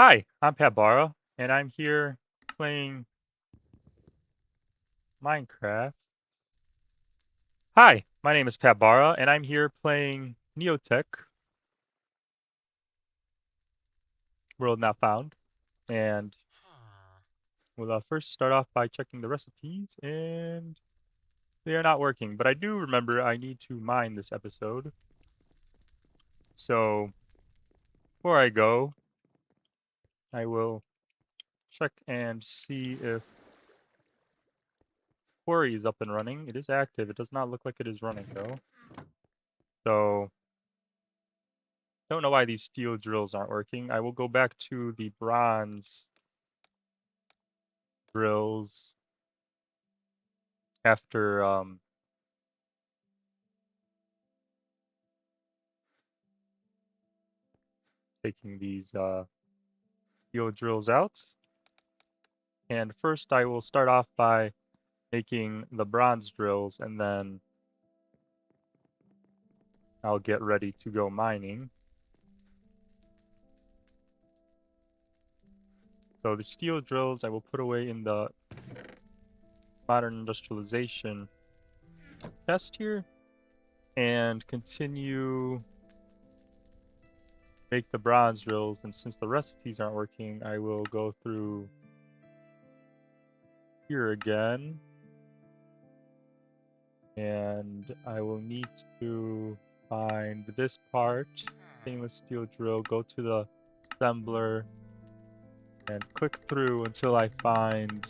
Hi, I'm Pat Barra, and I'm here playing Minecraft. Hi, my name is Pat Barra, and I'm here playing Neotech, World Not Found. And we'll first start off by checking the recipes, and they are not working. But I do remember I need to mine this episode. So before I go, I will check and see if Quarry is up and running. It is active. It does not look like it is running, though. So don't know why these steel drills aren't working. I will go back to the bronze drills after taking these steel drills out. And first I will start off by making the bronze drills, and then I'll get ready to go mining. So the steel drills I will put away in the modern industrialization chest here and continue make the bronze drills. And since the recipes aren't working, I will go through here again, and I will need to find this part, stainless steel drill, go to the assembler and click through until I find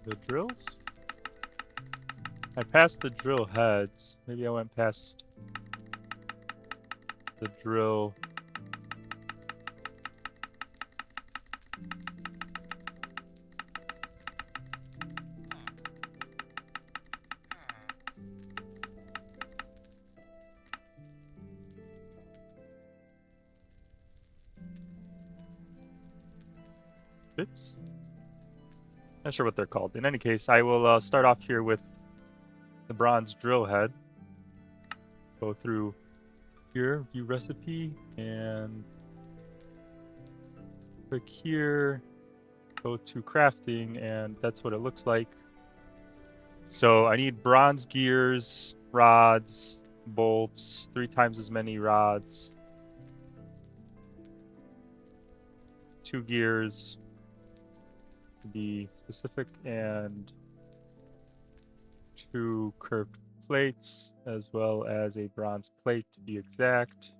the drills. I passed the drill heads. Maybe I went past the drill. Bits? Not sure what they're called. In any case, I will start off here with the bronze drill head. Go through here, view recipe, and click here, go to crafting, and that's what it looks like. So I need bronze gears, rods, bolts, 3 times as many rods, 2 gears to be specific, and 2 curved plates, as well as a bronze plate to be exact.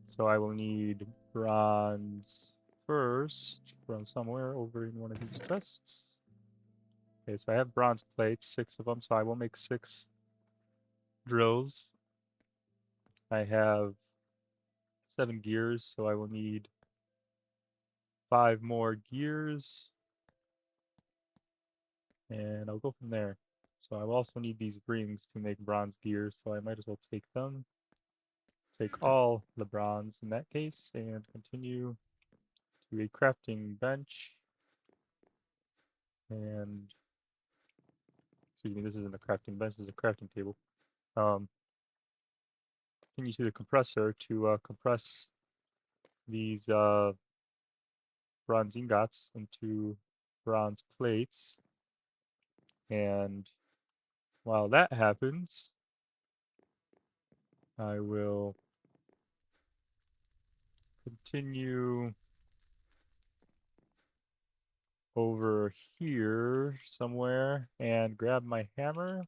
So I will need bronze first from somewhere over in one of these chests. Okay, so I have bronze plates, 6 of them, so I will make 6 drills. I have 7 gears, so I will need 5 more gears, and I'll go from there. So I will also need these rings to make bronze gears, so I might as well take them. Take all the bronze in that case, and continue to a crafting bench. And, excuse me, this isn't a crafting bench, this is a crafting table. Continue to the compressor to compress these bronze ingots into bronze plates. And while that happens, I will continue over here somewhere and grab my hammer.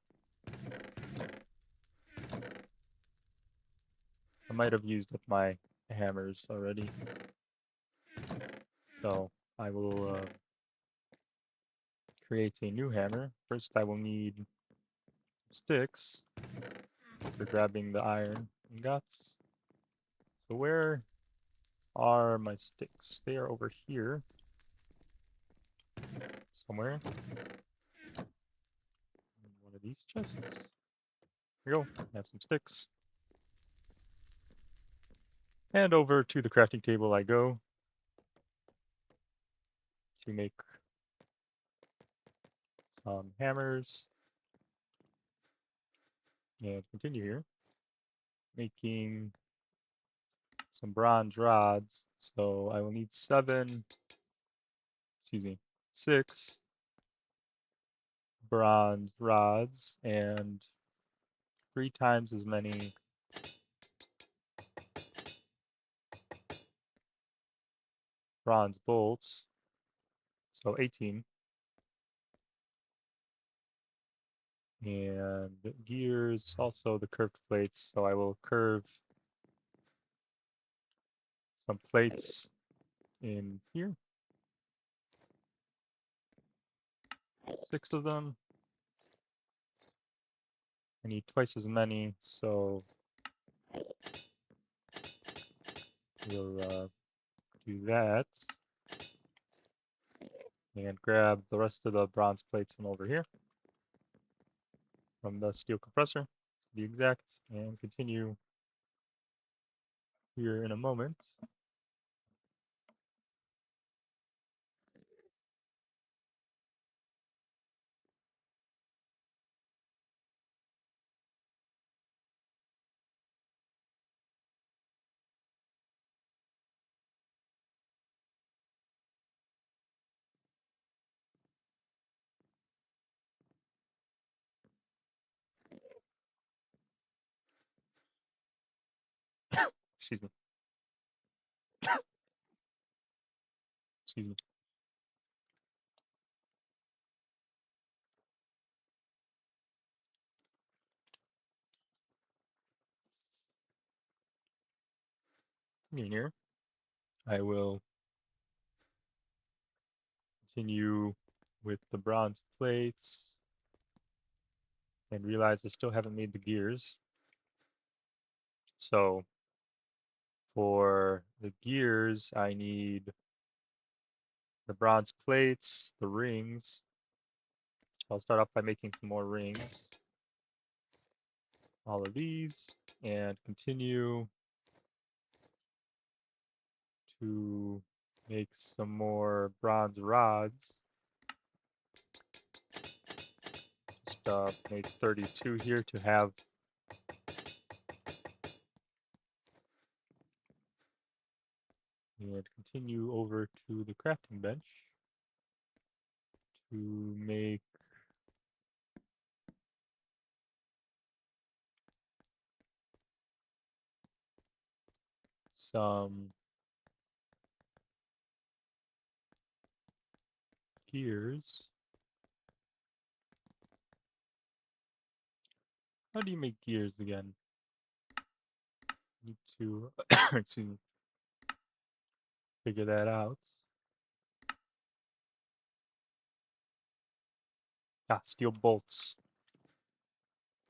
I might have used up my hammers already. So I will create a new hammer. First I will need sticks for grabbing the iron ingots. So where are my sticks? They are over here somewhere. In one of these chests. Here we go. I have some sticks. And over to the crafting table I go to make some hammers, and continue here, making some bronze rods. So I will need 6 bronze rods and 3 times as many bronze bolts. So 18. And gears, also the curved plates. So I will curve some plates in here. 6 of them. I need twice as many, so we'll do that. And grab the rest of the bronze plates from over here, from the steel compressor, to be exact, and continue here in a moment. Excuse me. Excuse me. In here, I will continue with the bronze plates and realize I still haven't made the gears. So for the gears, I need the bronze plates, the rings. I'll start off by making some more rings. All of these, and continue to make some more bronze rods. Just make 32 here to have and continue over to the crafting bench to make some gears. How do you make gears again? Need to excuse me, figure that out. Steel bolts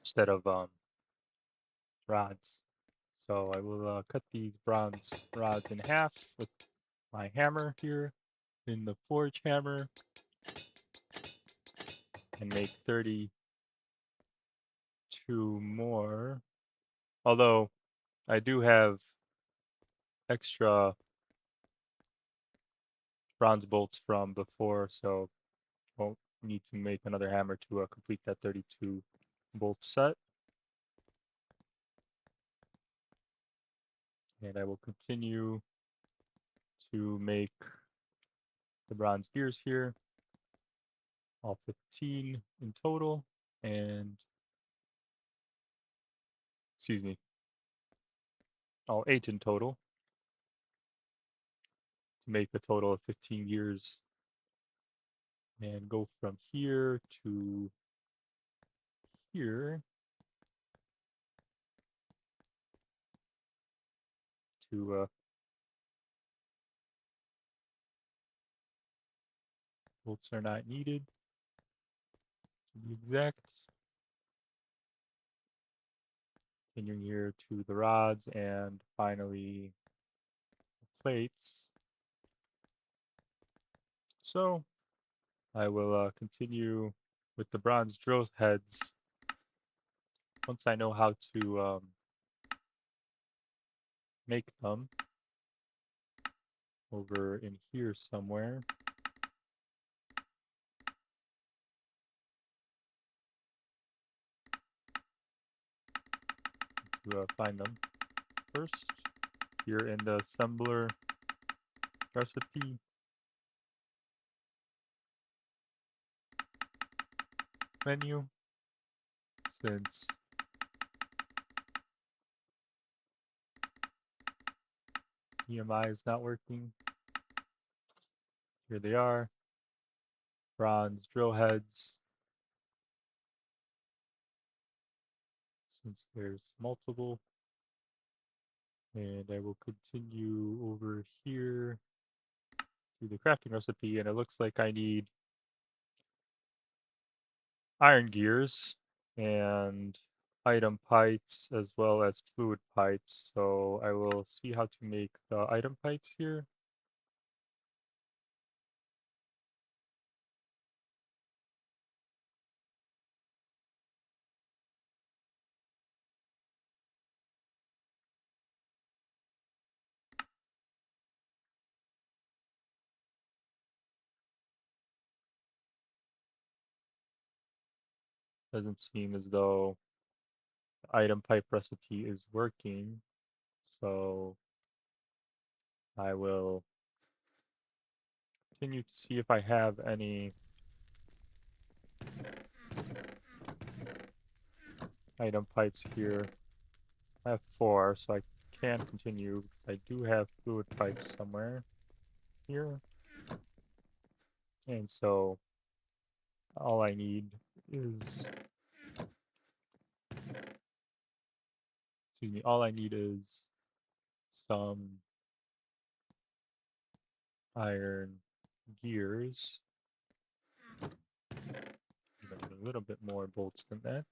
instead of rods. So I will cut these bronze rods in half with my hammer here in the forge hammer and make 32 more. Although I do have extra bronze bolts from before, so won't need to make another hammer to complete that 32 bolt set. And I will continue to make the bronze gears here, all 15 in total, and excuse me, all 8 in total to make a total of 15 gears, and go from here to here to bolts are not needed to be exact. Continuing here to the rods and finally the plates. So I will continue with the bronze drill heads once I know how to make them over in here somewhere. to find them first. Here in the assembler recipe menu, since EMI is not working. Here they are, bronze drill heads, since there's multiple. And I will continue over here to the crafting recipe, and it looks like I need iron gears and item pipes as well as fluid pipes. So I will see how to make the item pipes here. Doesn't seem as though the item pipe recipe is working. So I will continue to see if I have any item pipes here. I have 4, so I can continue because I do have fluid pipes somewhere here. And so all I need is, all I need is some iron gears. Even a little bit more bolts than that.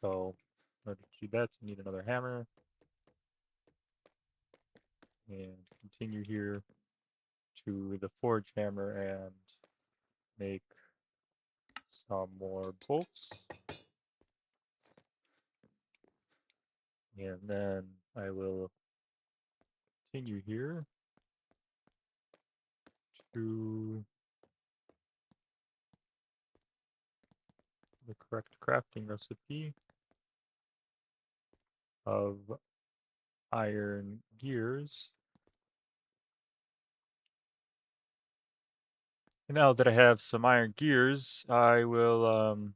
So in order to do that, you need another hammer. And continue here to the forge hammer and make some more bolts. And then I will continue here to the correct crafting recipe of iron gears. And now that I have some iron gears, I will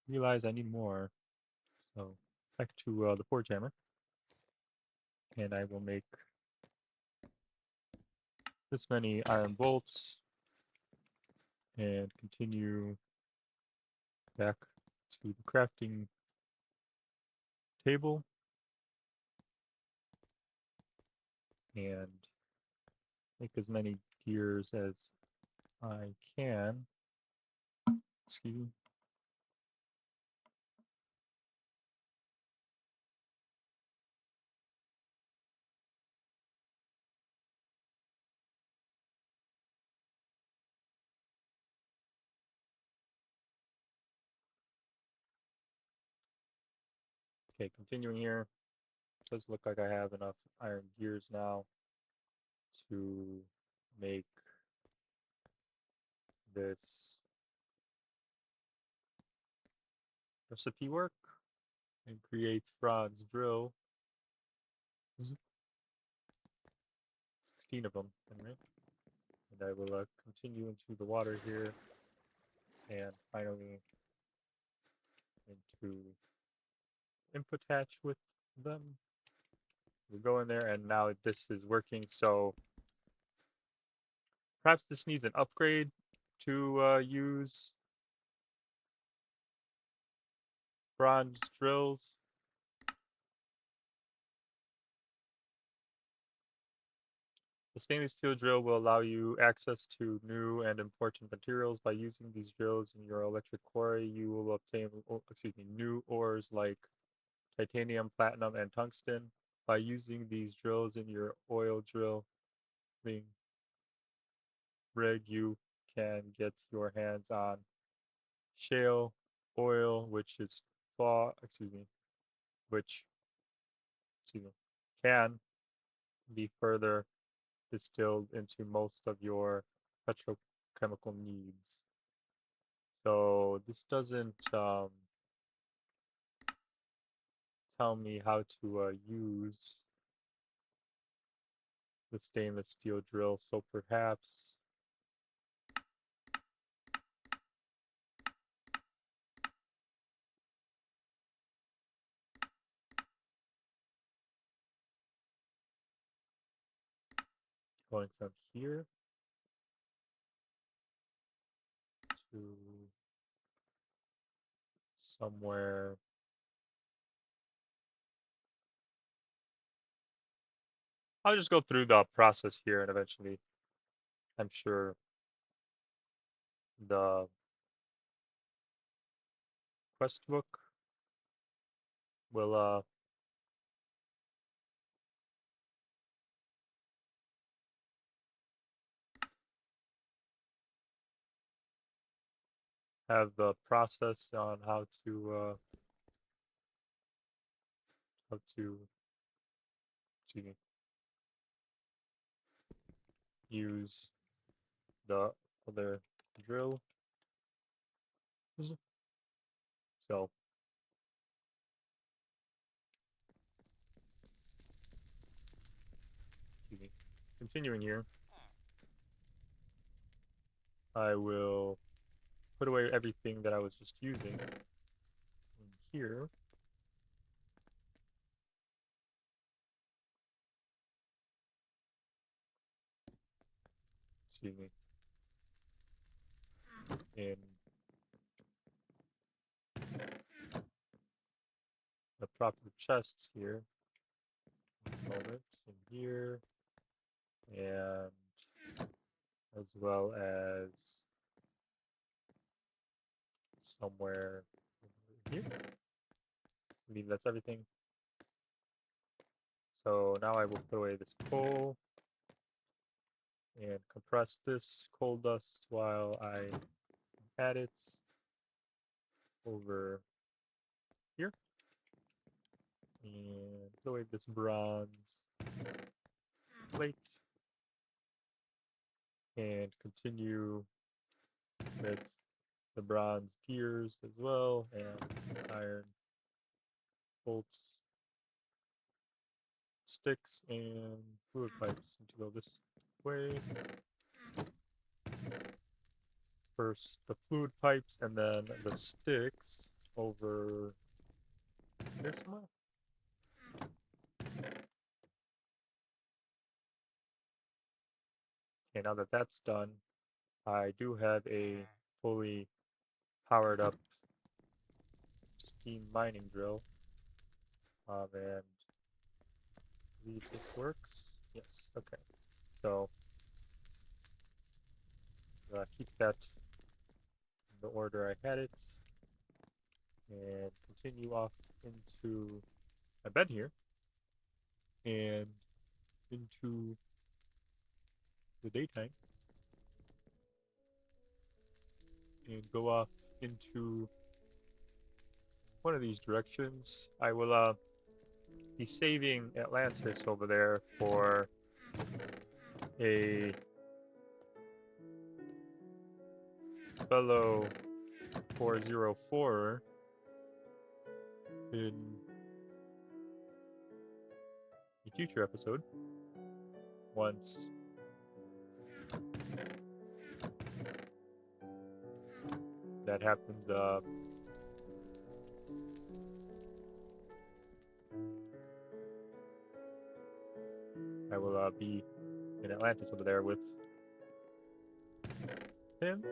realize I need more. So back to the forge hammer. And I will make this many iron bolts and continue back to the crafting table and make as many gears as I can. Excuse me. Okay, continuing here. It does look like I have enough iron gears now to make this recipe work and create bronze drill. 16 of them, anyway. And I will continue into the water here and finally into input hatch with them. We go in there and now this is working, so perhaps this needs an upgrade to use bronze drills. The stainless steel drill will allow you access to new and important materials. By using these drills in your electric quarry, you will obtain, new ores like titanium, platinum, and tungsten. By using these drills in your oil drilling rig, you can get your hands on shale oil, which is which can be further distilled into most of your petrochemical needs. So this doesn't tell me how to use the stainless steel drill. So perhaps going from here to somewhere. I'll just go through the process here and eventually I'm sure the quest book will have the process on how to excuse me, use the other drill. So excuse me. Continuing here, I will put away everything that I was just using in here. Excuse me. In the proper chests here. Moment in here, and as well as somewhere over here. I believe that's everything. So now I will put away this coal and compress this coal dust while I add it over here. And put away this bronze plate and continue with the bronze gears as well and iron bolts, sticks, and fluid pipes need to go this way. First the fluid pipes and then the sticks over here somewhere. Okay, now that that's done, I do have a fully powered up steam mining drill. And I believe this works. Yes, okay. So keep that in the order I had it and continue off into my bed here and into the daytime and go off into one of these directions. I will be saving Atlantis over there for a fellow 404 in a future episode. Once that happens, I will be in Atlantis over there with him.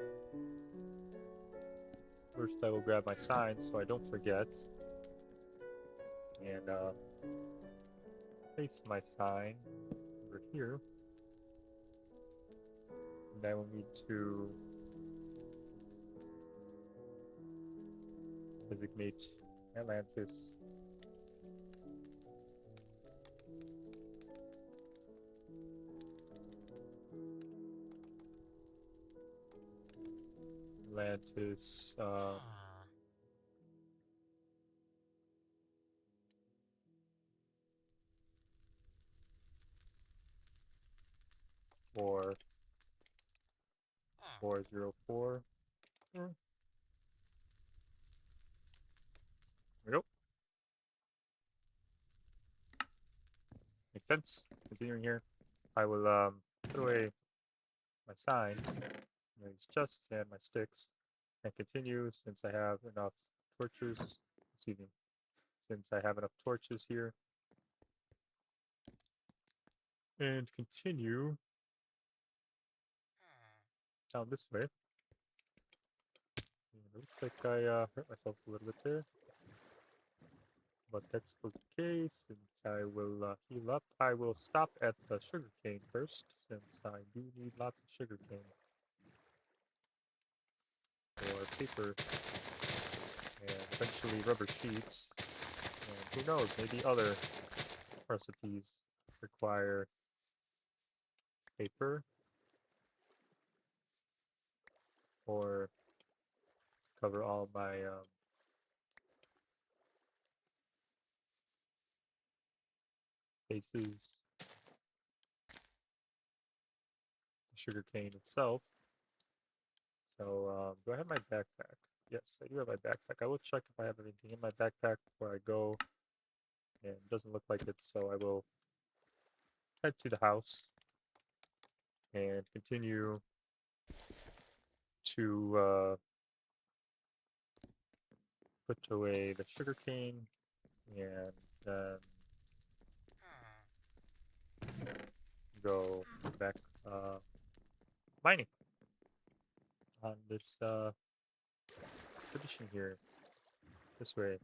First, I will grab my sign so I don't forget, and place my sign over here. And I will need to designate Atlantis Atlantis for 404. There we go. Makes sense. Continuing here, I will put away my sign, these chests, and my sticks, and continue since I have enough torches. Excuse me. Since I have enough torches here, and continue down this way. And it looks like I hurt myself a little bit there, but that's okay since I will heal up. I will stop at the sugarcane first since I do need lots of sugarcane for paper and eventually rubber sheets. And who knows, maybe other recipes require paper or cover all my bases, the sugarcane itself. So, do I have my backpack? Yes, I do have my backpack. I will check if I have anything in my backpack before I go, and it doesn't look like it, so I will head to the house and continue to put away the sugarcane and then go back mining on this expedition here, this way.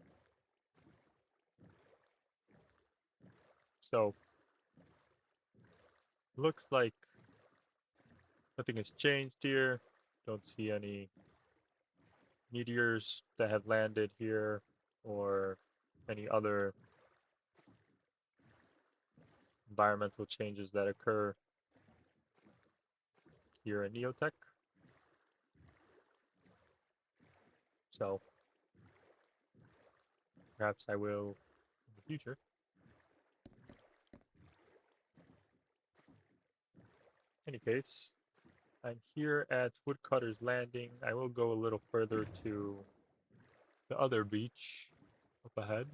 So, looks like nothing has changed here. Don't see any meteors that have landed here or any other environmental changes that occur here in Neotech. So perhaps I will in the future. In any case, I'm here at Woodcutter's Landing. I will go a little further to the other beach up ahead.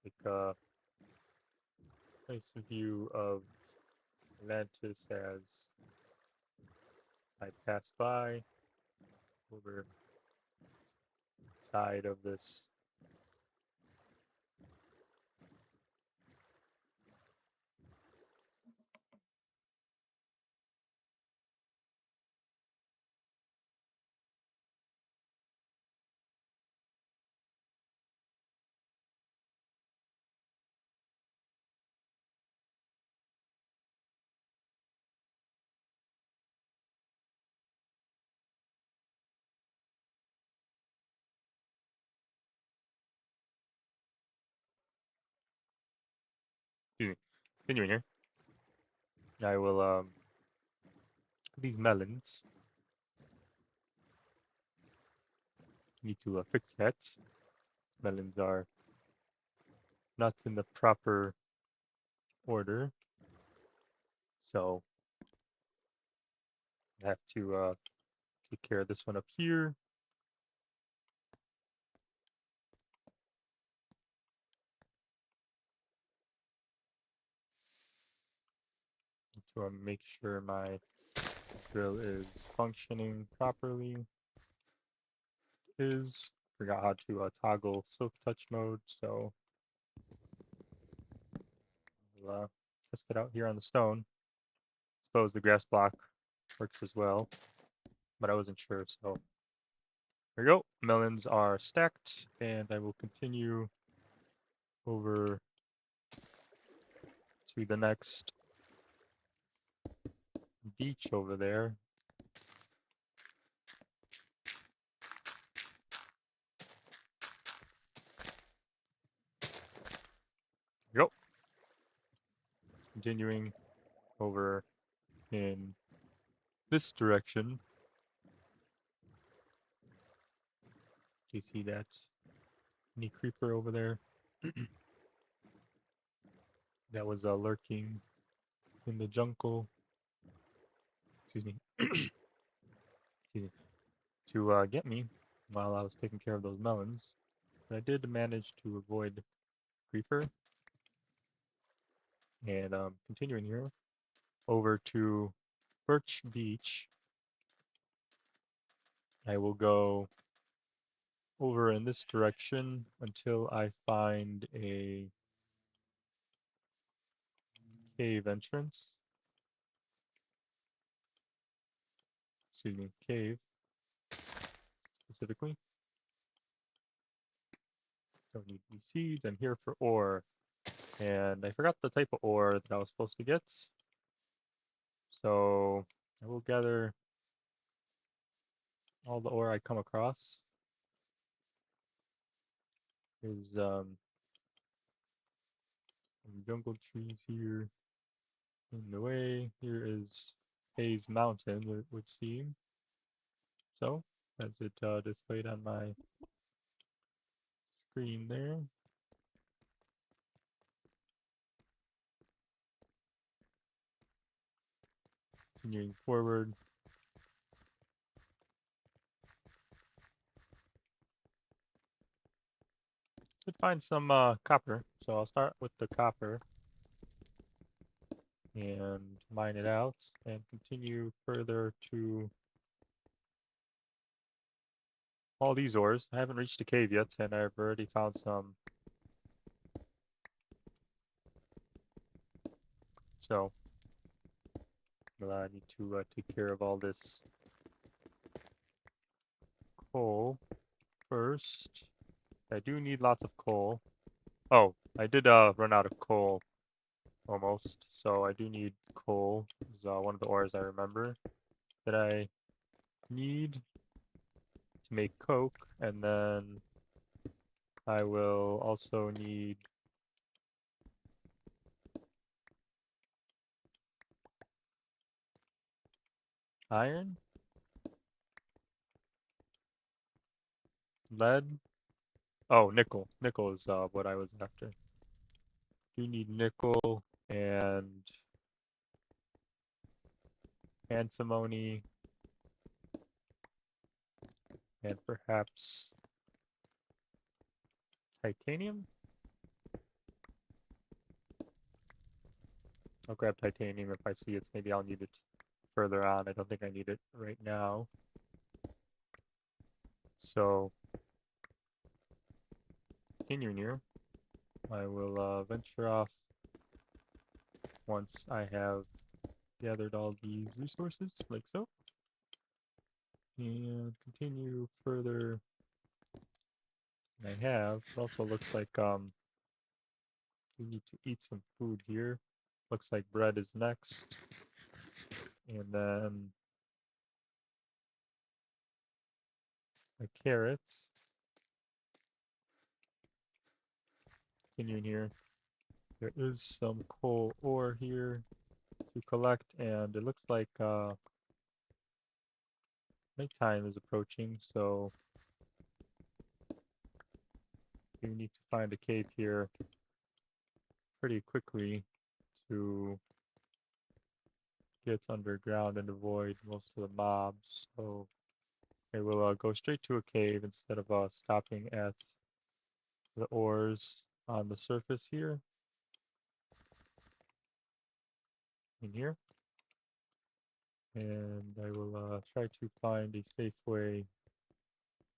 Take a nice view of Atlantis as I pass by over the side of this excuse me, continuing here. I will these melons need to fix that. Melons are not in the proper order, so I have to take care of this one up here. To make sure my drill is functioning properly. Forgot how to toggle silk touch mode, so we'll test it out here on the stone. Suppose the grass block works as well, but I wasn't sure, so there we go. Melons are stacked, and I will continue over to the next beach over there. There we go. Continuing over in this direction. Do you see that? Any creeper over there? That was lurking in the jungle. Excuse me. Excuse me. to get me while I was taking care of those melons. But I did manage to avoid creeper. And continuing here, over to Birch Beach. I will go over in this direction until I find a cave entrance. Excuse me, cave specifically. Don't need these seeds. I'm here for ore. And I forgot the type of ore that I was supposed to get. So I will gather all the ore I come across. There's some jungle trees here in the way. Here is Hayes Mountain, it would seem. So, as it displayed on my screen there. Continuing forward. Should find some copper. So I'll start with the copper and mine it out and continue further to all these ores. I haven't reached a cave yet and I've already found some. So I need to take care of all this coal first. I do need lots of coal. Oh, I did run out of coal almost, so I do need coal. This is one of the ores I remember that I need to make coke, and then I will also need iron, lead. Oh, nickel. Nickel is what I was after. Do need nickel and antimony and perhaps titanium. I'll grab titanium if I see it. Maybe I'll need it further on. I don't think I need it right now. So, continuing here, I will venture off once I have gathered all these resources, like so. And continue further. I have. It also looks like we need to eat some food here. Looks like bread is next. And then a carrot. Continuing here. There is some coal ore here to collect, and it looks like nighttime is approaching, so we need to find a cave here pretty quickly to get underground and avoid most of the mobs. So I will go straight to a cave instead of stopping at the ores on the surface here. In here. And I will try to find a safe way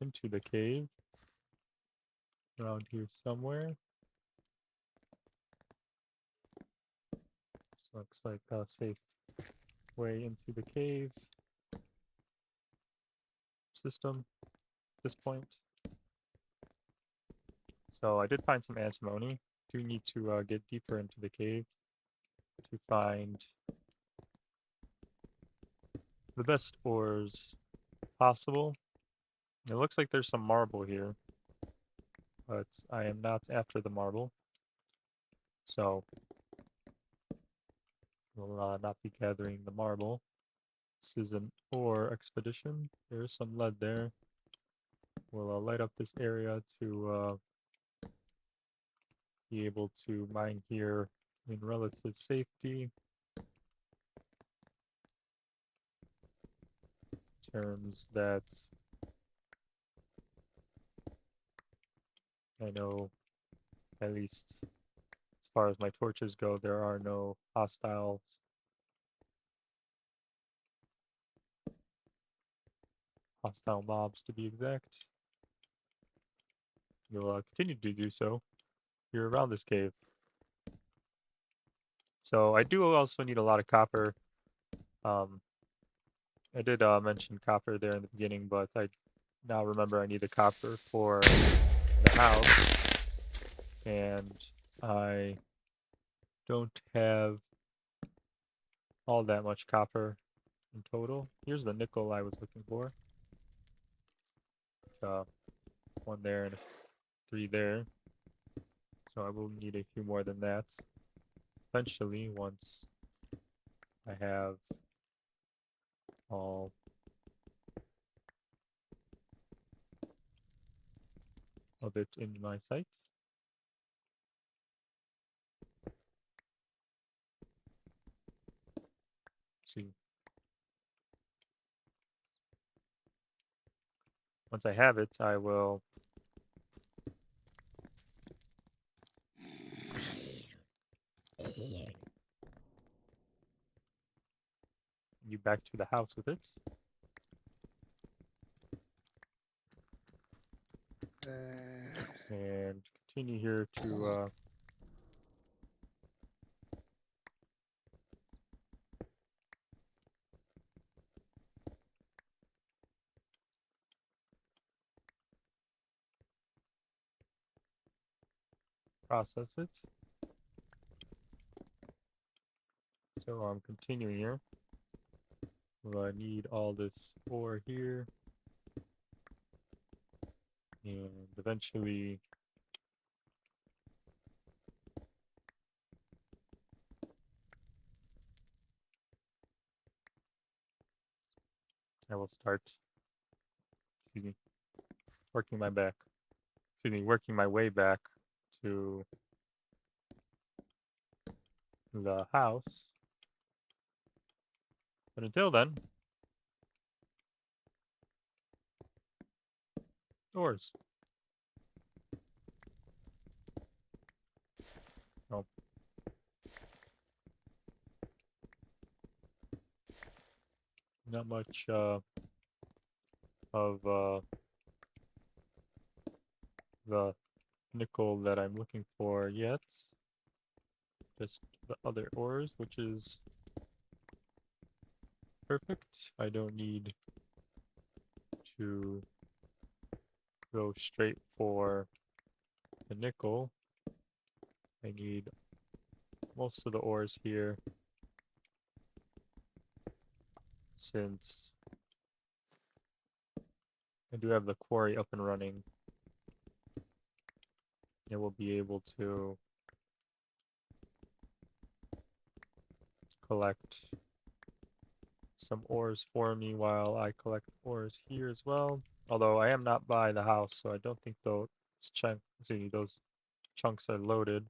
into the cave around here somewhere. This looks like a safe way into the cave system at this point. So I did find some antimony. Do need to get deeper into the cave to find the best ores possible. It looks like there's some marble here, but I am not after the marble. So we'll not be gathering the marble. This is an ore expedition. There is some lead there. We'll light up this area to be able to mine here in relative safety. Terms that I know, at least as far as my torches go, there are no hostile mobs to be exact. You'll continue to do so. You're around this cave. So I do also need a lot of copper. Um, I did mention copper there in the beginning, but I now remember I need the copper for the house, and I don't have all that much copper in total. Here's the nickel I was looking for. It's, one there and three there. So I will need a few more than that eventually once I have all of it in my sight. See, once I have it, I will you back to the house with it. And continue here to process it. So I'm continuing here. Well, I need all this ore here. And eventually I will start, excuse me, working working my way back to the house. But until then, ores. So not much of the nickel that I'm looking for yet. Just the other ores, which is perfect. I don't need to go straight for the nickel. I need most of the ores here since I do have the quarry up and running. It will be able to collect some ores for me while I collect ores here as well. Although I am not by the house, so I don't think those chunks are loaded.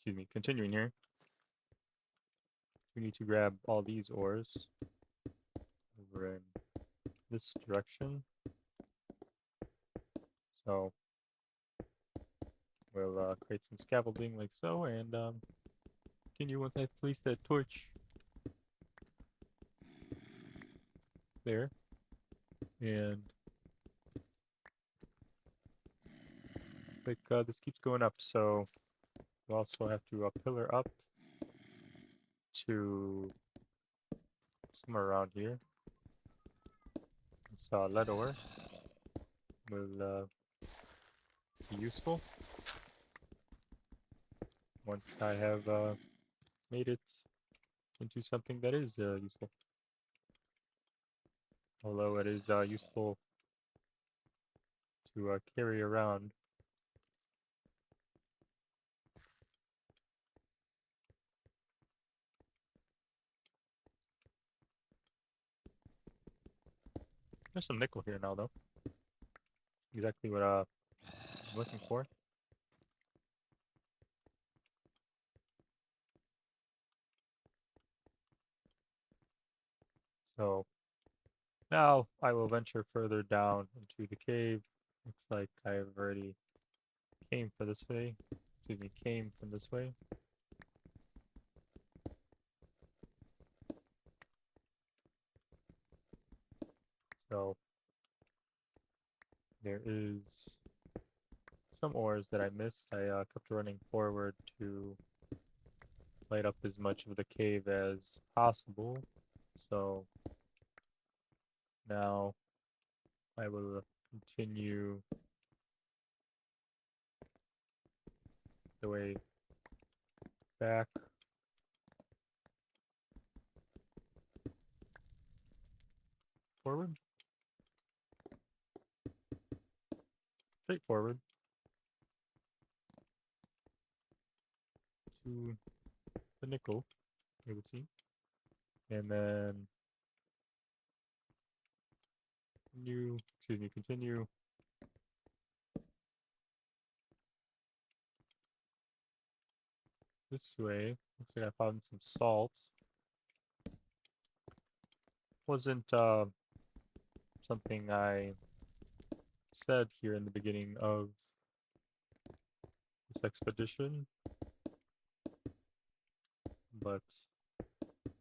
Excuse me, continuing here. We need to grab all these ores over in this direction. So we'll create some scaffolding like so, and continue once I place that torch there. And like this keeps going up, so we'll also have to pillar up to somewhere around here. So lead ore will be useful once I have made it into something that is useful. Although it is useful to carry around. There's some nickel here now, though. Exactly what I'm looking for. So now I will venture further down into the cave. Looks like I've already came from this way. Came from this way. So there is some ores that I missed. I kept running forward to light up as much of the cave as possible. So now I will continue the way back. Forward? Straight forward to the nickel, you would see. And then continue this way. Looks like I found some salt. Wasn't something I said here in the beginning of this expedition, but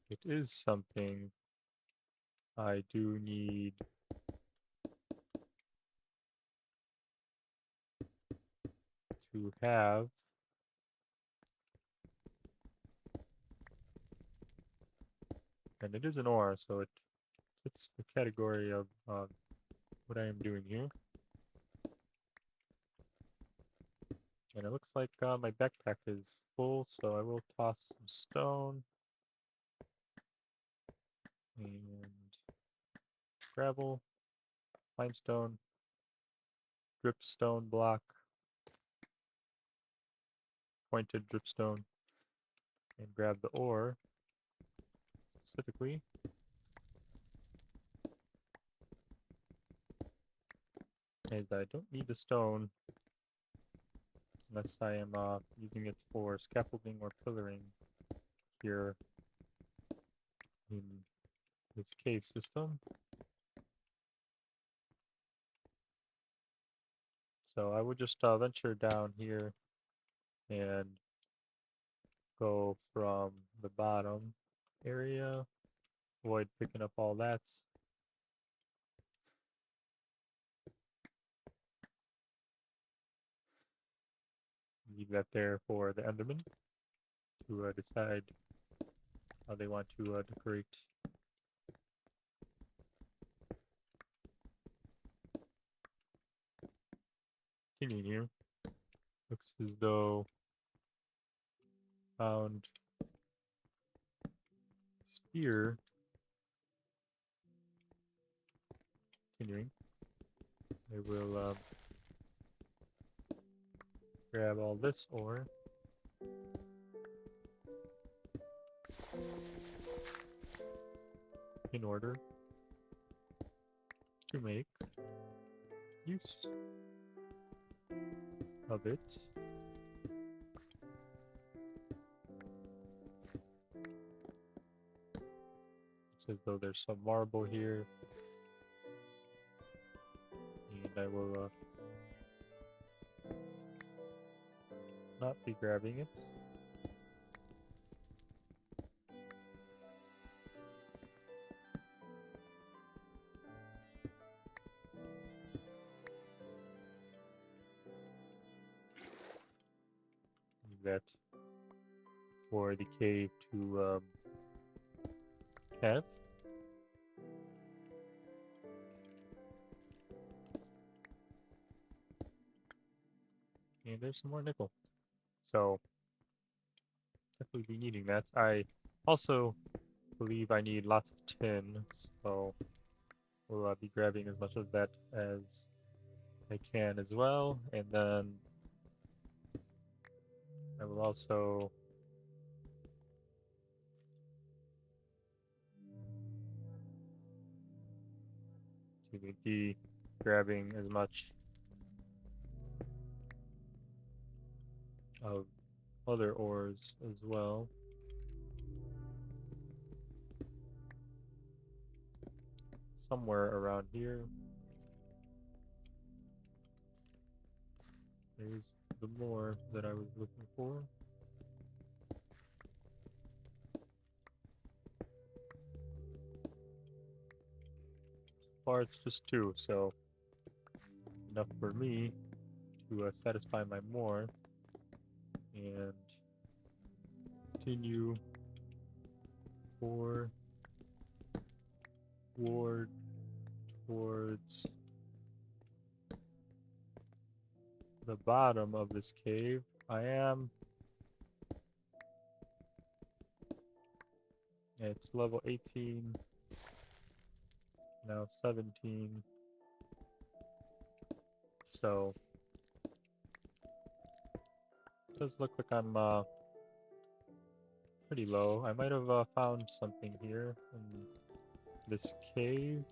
it is something I do need to have. And it is an ore, so it fits the category of what I am doing here. And it looks like my backpack is full, so I will toss some stone and gravel, limestone, dripstone block, pointed dripstone, and grab the ore specifically. As I don't need the stone unless I am using it for scaffolding or pillaring here in this cave system. So I would just venture down here and go from the bottom area, avoid picking up all that. Leave that there for the Enderman to decide how they want to decorate. Continuing here, looks as though found spear. Continuing, I will grab all this ore. In order to make use of it. It's as though there's some marble here, and I will not be grabbing it. Leave that for the cave to have. And there's some more nickel. So definitely be needing that. I also believe I need lots of tin, so we'll be grabbing as much of that as I can as well, and then I will also be grabbing as much of other ores as well. Somewhere around here. There's the more that I was looking for. So far it's just two, so enough for me to satisfy my more and continue forward towards the bottom of this cave. It's level 18, now 17, so it does look like I'm pretty low. I might have found something here in this cave.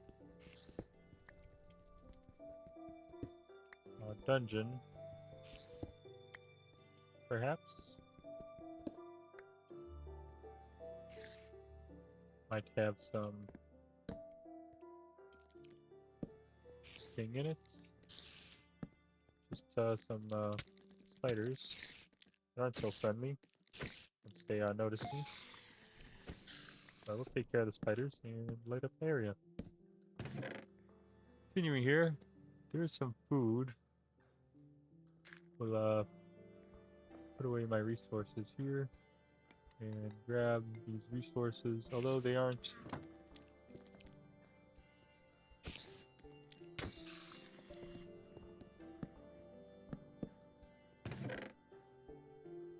Dungeon, perhaps? Might have some thing in it. Just some spiders. They aren't so friendly once they notice me. I will take care of the spiders and light up the area. Continuing here, there's some food. We'll put away my resources here and grab these resources, although they aren't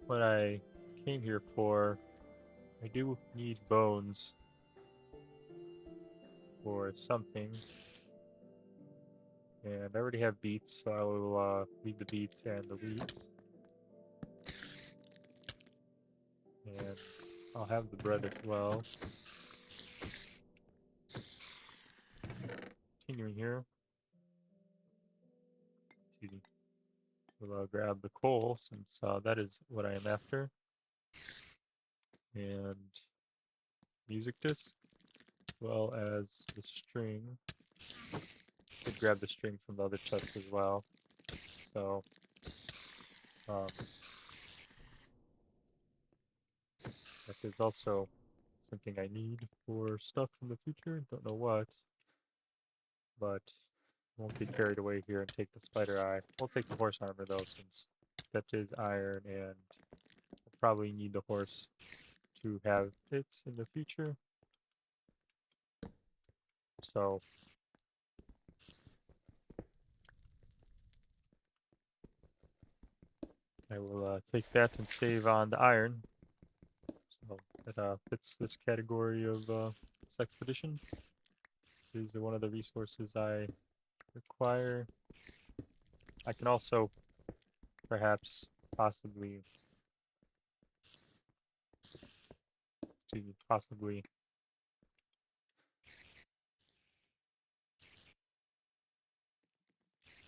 what I came here for. I do need bones for something, and I already have beets, so I will leave the beets and the wheat, and I'll have the bread as well. Continuing here, we'll grab the coal since that is what I am after, and music disc, as well as the string. Could grab the string from the other chest as well. So that is also something I need for stuff in the future. Don't know what, but won't get carried away here and take the spider eye. We'll take the horse armor though, since that is iron, and we'll probably need the horse to have it in the future. So I will take that and save on the iron. So that fits this category of this expedition. These are one of the resources I require. I can also perhaps possibly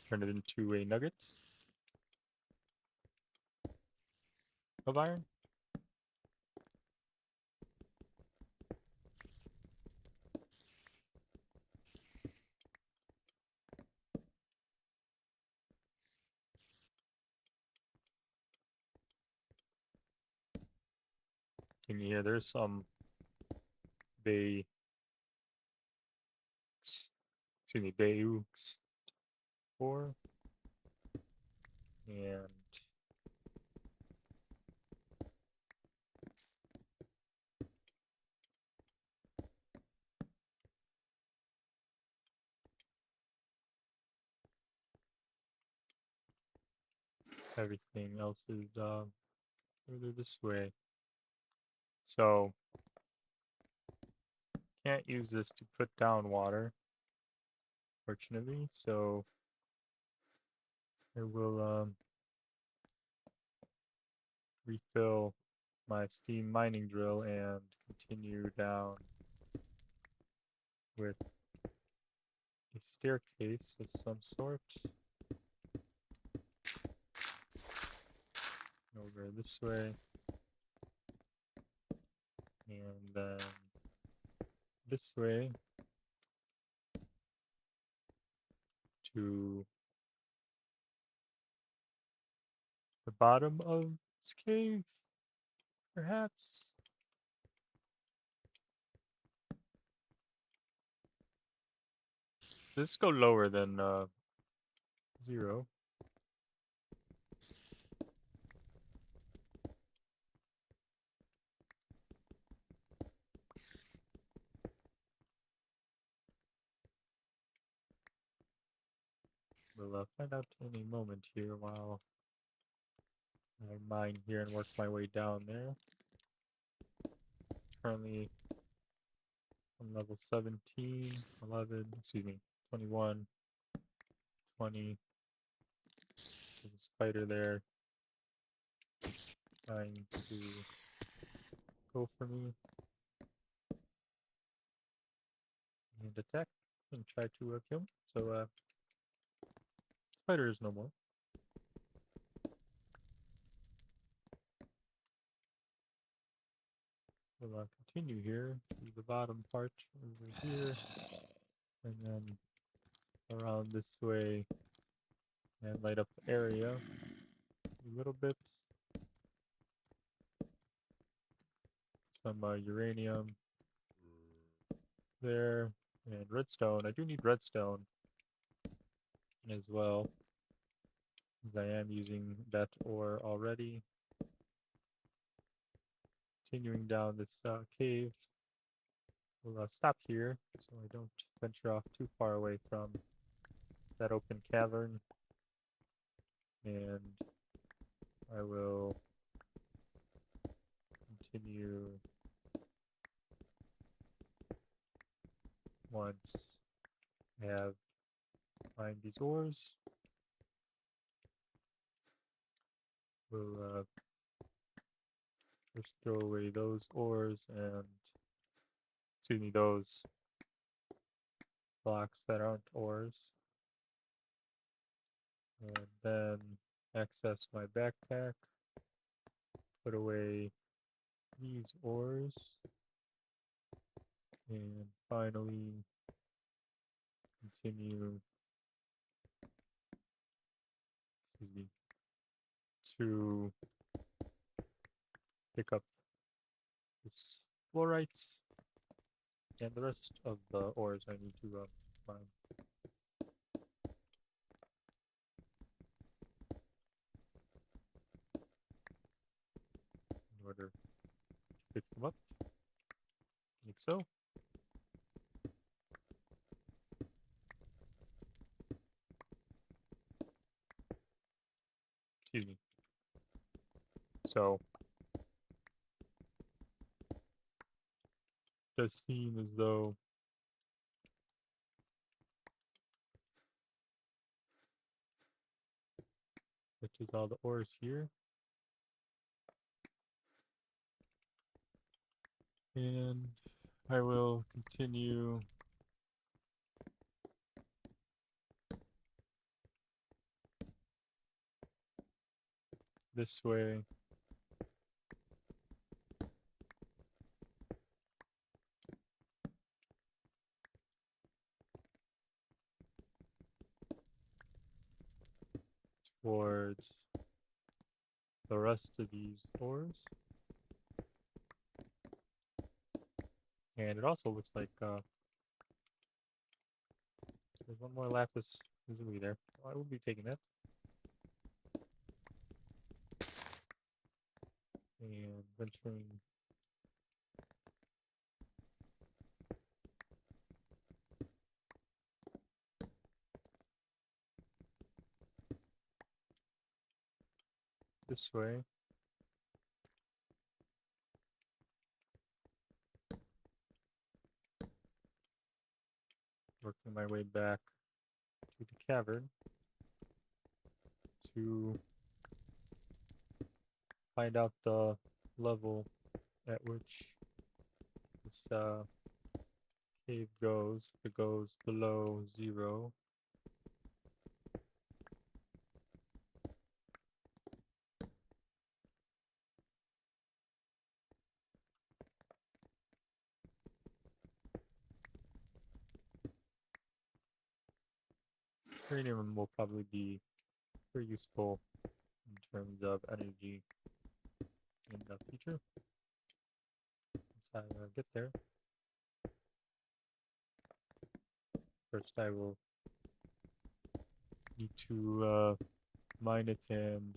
turn it into a nugget of iron. In here, there's some bay, bayeux ore, and everything else is further this way. So can't use this to put down water, fortunately. So I will refill my steam mining drill and continue down with a staircase of some sort over this way, and then this way to the bottom of this cave, perhaps. Let's go lower than 0. We'll find out in a moment here while I mine here and work my way down there. Currently on level 17, 11, excuse me, 21, 20. There's a spider there trying to go for me and attack and try to kill me. So spider is no more. We'll continue here to the bottom part over here, and then around this way and light up the area a little bit. Some uranium there, and redstone. I do need redstone as well, as I am using that ore already. Continuing down this cave. We'll stop here so I don't venture off too far away from that open cavern, and I will continue once I have mined these ores. We'll first throw away those ores and, excuse me, those blocks that aren't ores, and then access my backpack, put away these ores, and finally continue, excuse me, to pick up this fluorite and the rest of the ores I need to mine in order to pick them up, like so. Excuse me. So, it does seem as though which is all the ores here. And I will continue this way towards the rest of these ores. And it also looks like there's one more lapis lazuli there. So I will be taking that. And venturing this way. Working my way back to the cavern. to find out the level at which this cave goes. If it goes below 0, uranium will probably be very useful in terms of energy in the future. Once I get there, first I will need to mine it and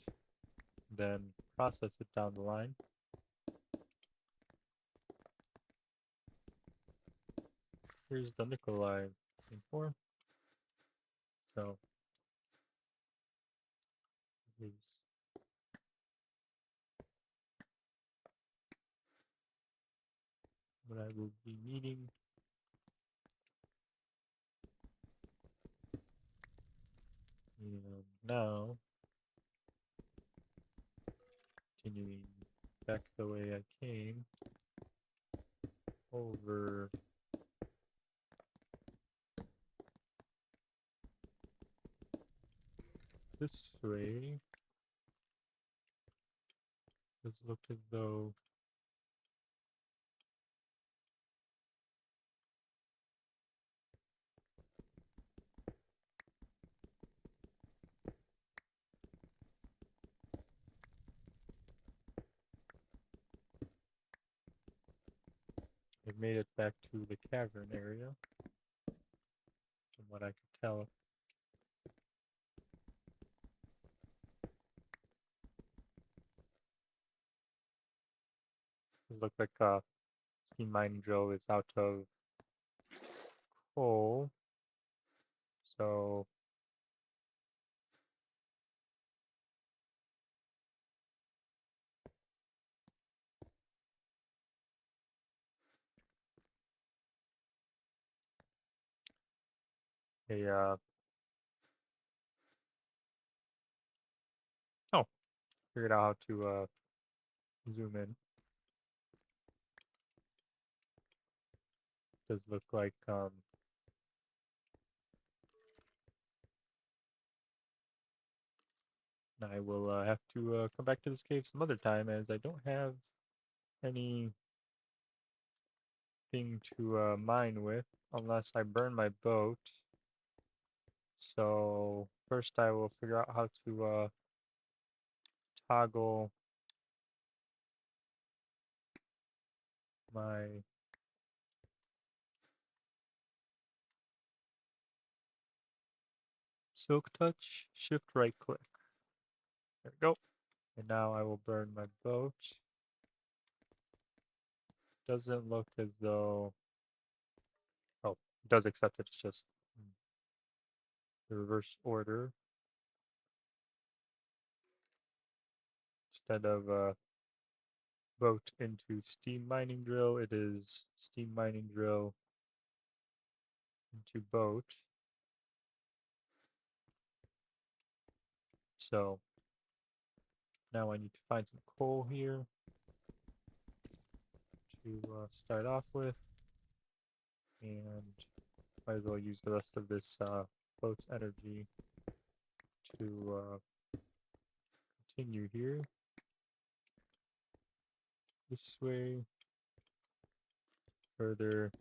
then process it down the line. Here's the nickel I'm looking for. So is what I will be needing. And now, continuing back the way I came, over this way, does look as though it made it back to the cavern area, from what I could tell. It looked like steam mining drill is out of coal, so a oh, figured out how to zoom in. Does look like I will have to come back to this cave some other time, as I don't have anything to mine with unless I burn my boat. So first I will figure out how to toggle my silk touch, shift right click. There we go. And now I will burn my boat. Doesn't look as though, oh, it does accept it, it's just the reverse order. Instead of boat into steam mining drill, it is steam mining drill into boat. So now I need to find some coal here to start off with, and might as well use the rest of this boat's energy to continue here. This way, further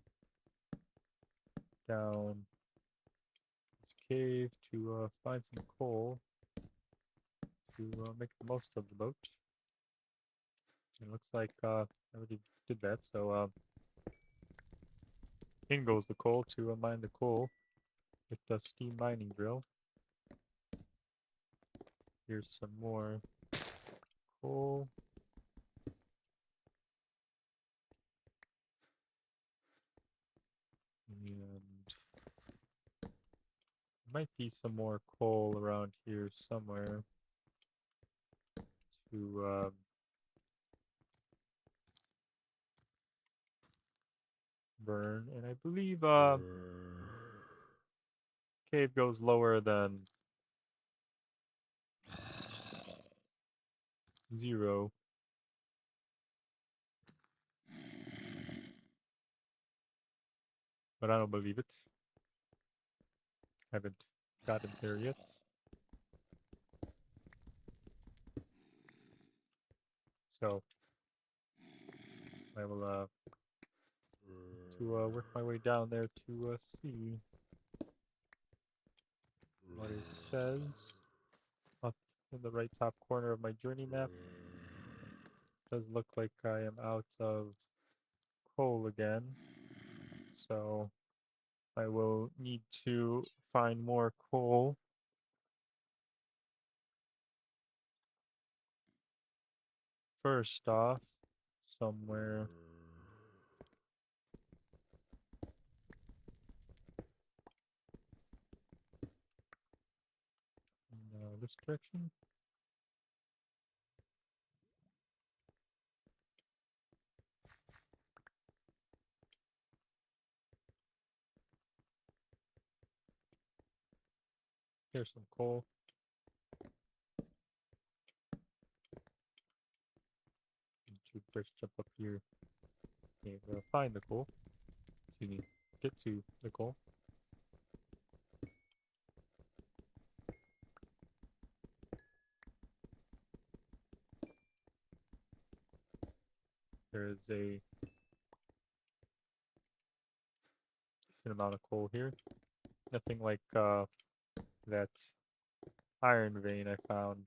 down this cave to find some coal to make the most of the boat. It looks like I already did that, so in goes the coal to mine the coal with the steam mining drill. Here's some more coal. And might be some more coal around here somewhere to burn. And I believe cave goes lower than 0. But I don't believe it. Haven't gotten there yet. So I will work my way down there to see what it says. Up in the right top corner of my journey map, does look like I am out of coal again. So I will need to find more coal. First off, somewhere. In this direction. Here's some coal. Need to first jump up here and find the coal. Excuse me, get to the coal. There is a decent amount of coal here. Nothing like that iron vein I found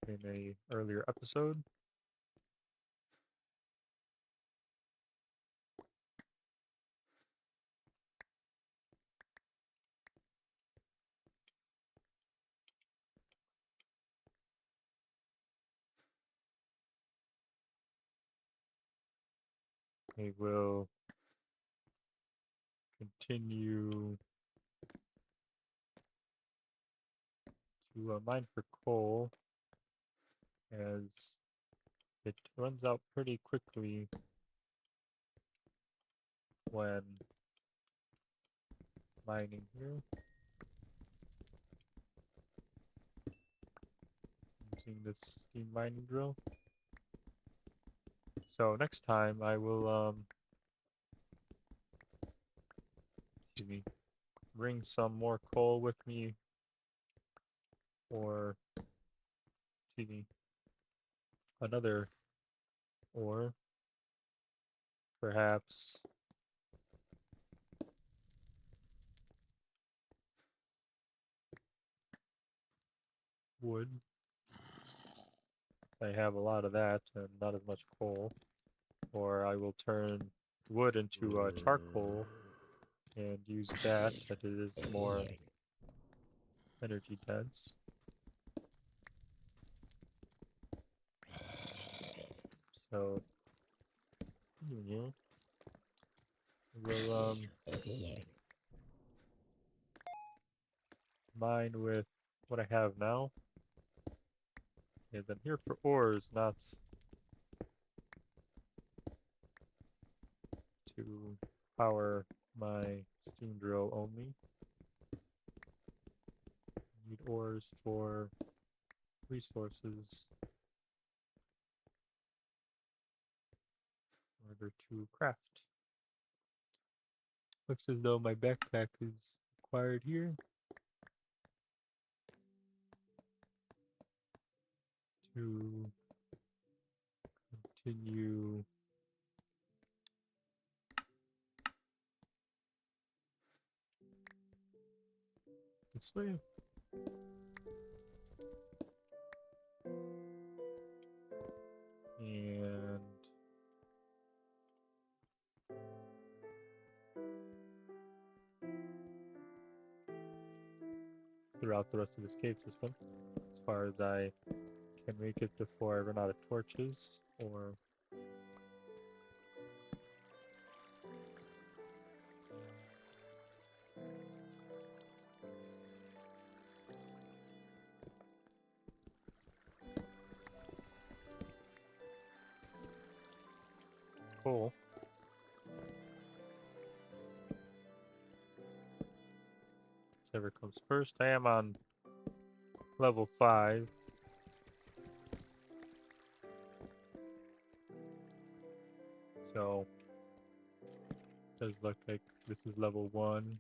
in a earlier episode. I will continue to mine for coal as it runs out pretty quickly when mining here. Using this steam mining drill. So next time I will excuse me, bring some more coal with me, or excuse me, another ore, perhaps wood. I have a lot of that and not as much coal. Or I will turn wood into charcoal and use that as it is more energy dense. So yeah, we'll mine with what I have now. And then here for ores, not to power my steam drill only. Need ores for resources in order to craft. Looks as though my backpack is required here to continue this way. And throughout the rest of this cave system, as far as I can make it before I run out of torches, or coal. Whichever comes first. I am on level 5. So does look like this is level 1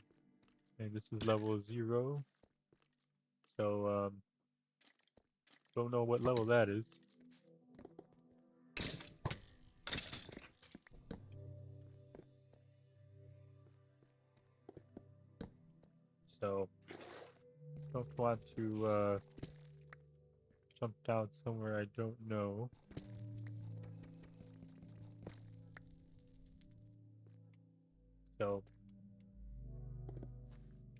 and this is level 0. So don't know what level that is. So don't want to jump down somewhere I don't know. So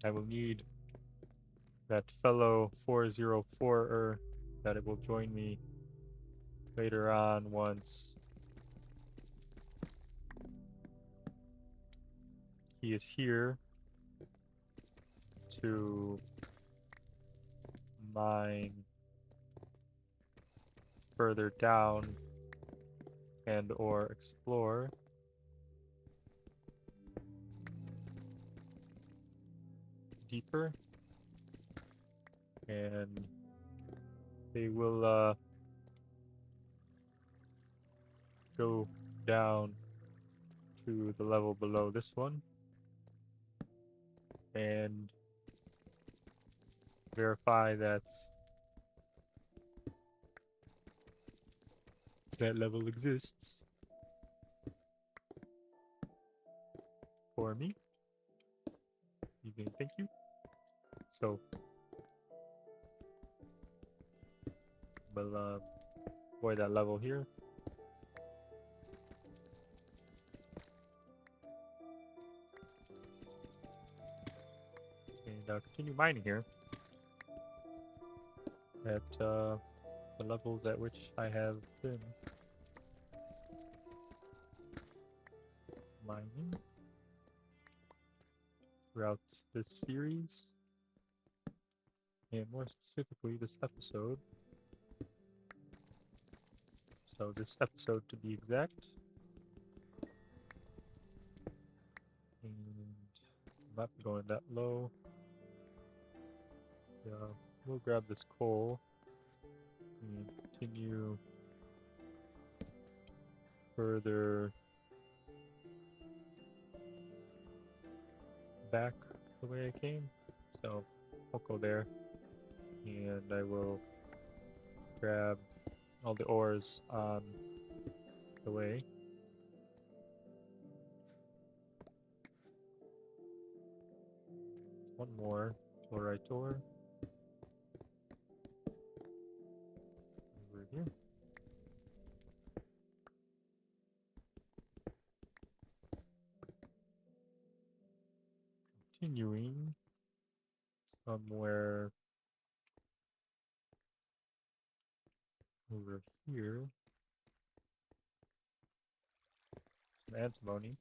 I will need that fellow 404er that it will join me later on once he is here to mine further down and or explore. Deeper, and they will go down to the level below this one and verify that that level exists for me. Thank you. So we'll avoid that level here. And continue mining here at the levels at which I have been mining throughout this series, and more specifically this episode. So this episode to be exact. And I'm not going that low. Yeah, we'll grab this coal and continue further back the way I came. So I'll go there and I will grab all the ores on the way. One more fluorite ore over here. Continuing somewhere over here. Some antimony.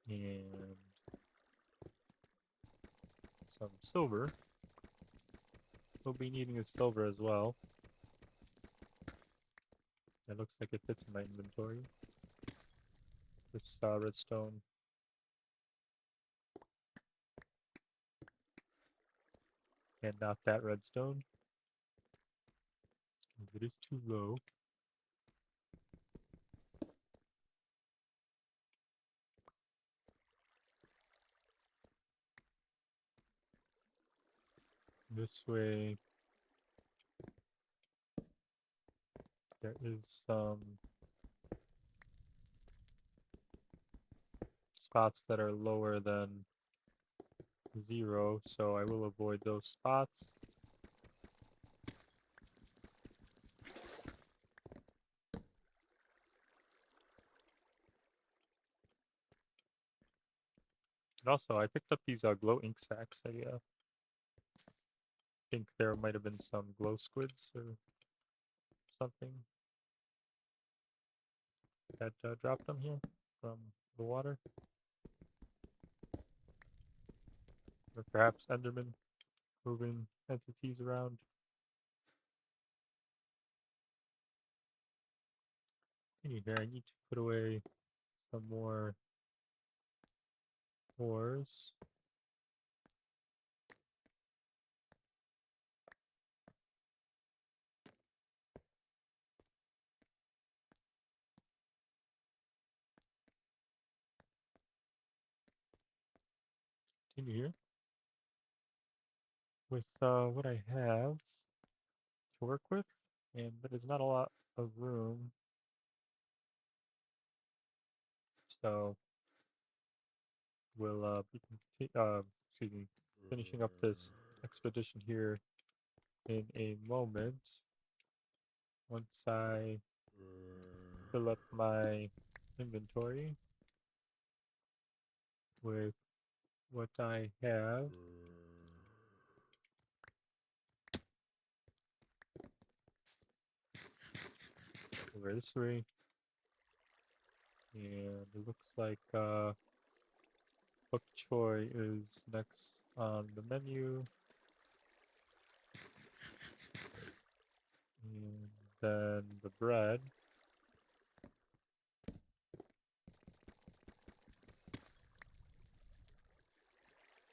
And some silver. We'll be needing his silver as well. It looks like it fits in my inventory. This redstone. And not that redstone. It is too low. This way there is some spots that are lower than 0, so I will avoid those spots. And also, I picked up these glow ink sacks. I think there might have been some glow squids or something that dropped them here from the water. Or perhaps Enderman moving entities around. Anyway, I need to put away some more ores. continue here with what I have to work with, and that is not a lot of room. So we'll be excuse me, finishing up this expedition here in a moment once I fill up my inventory with what I have. Over this way, and it looks like bok choy is next on the menu, and then the bread.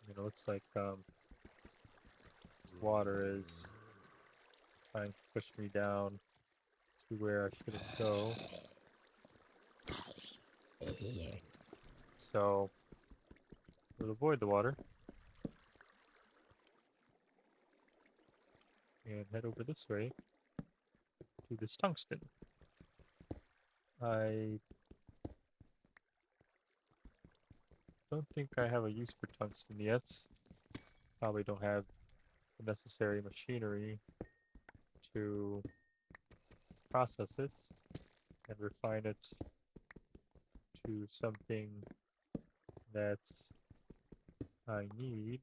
And it looks like this water is trying to push me down to where I shouldn't go. So we'll avoid the water and head over this way to this tungsten. I don't think I have a use for tungsten yet. Probably don't have the necessary machinery to process it and refine it to something that I need.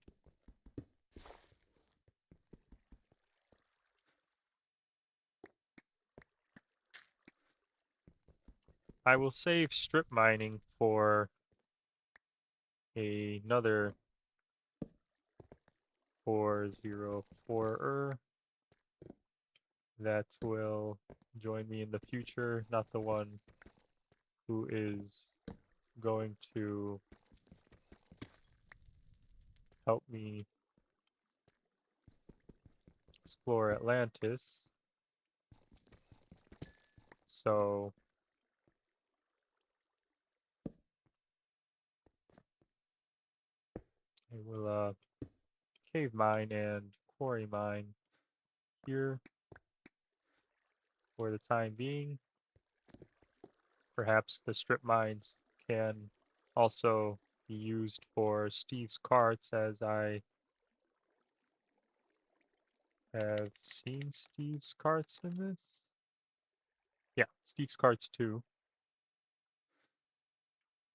I will save strip mining for another 404er that will join me in the future, not the one who is going to help me explore Atlantis. So I will cave mine and quarry mine here for the time being. Perhaps the strip mines can also be used for Steve's carts, as I have seen Steve's carts in this. Yeah, Steve's carts too.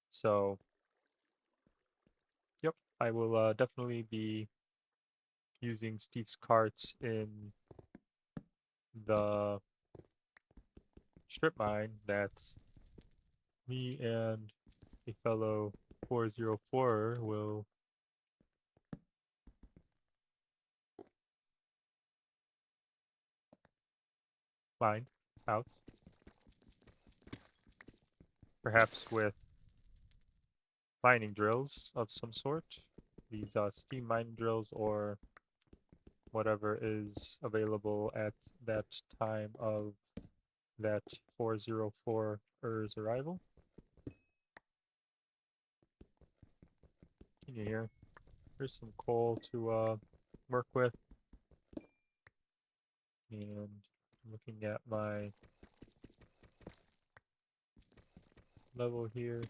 So, yep, I will definitely be using Steve's carts in the strip mine that me and a fellow 404 will mine out. Perhaps with mining drills of some sort. These steam mining drills or whatever is available at that time of that 404er's arrival. Continue here. Here's some coal to work with. And looking at my level here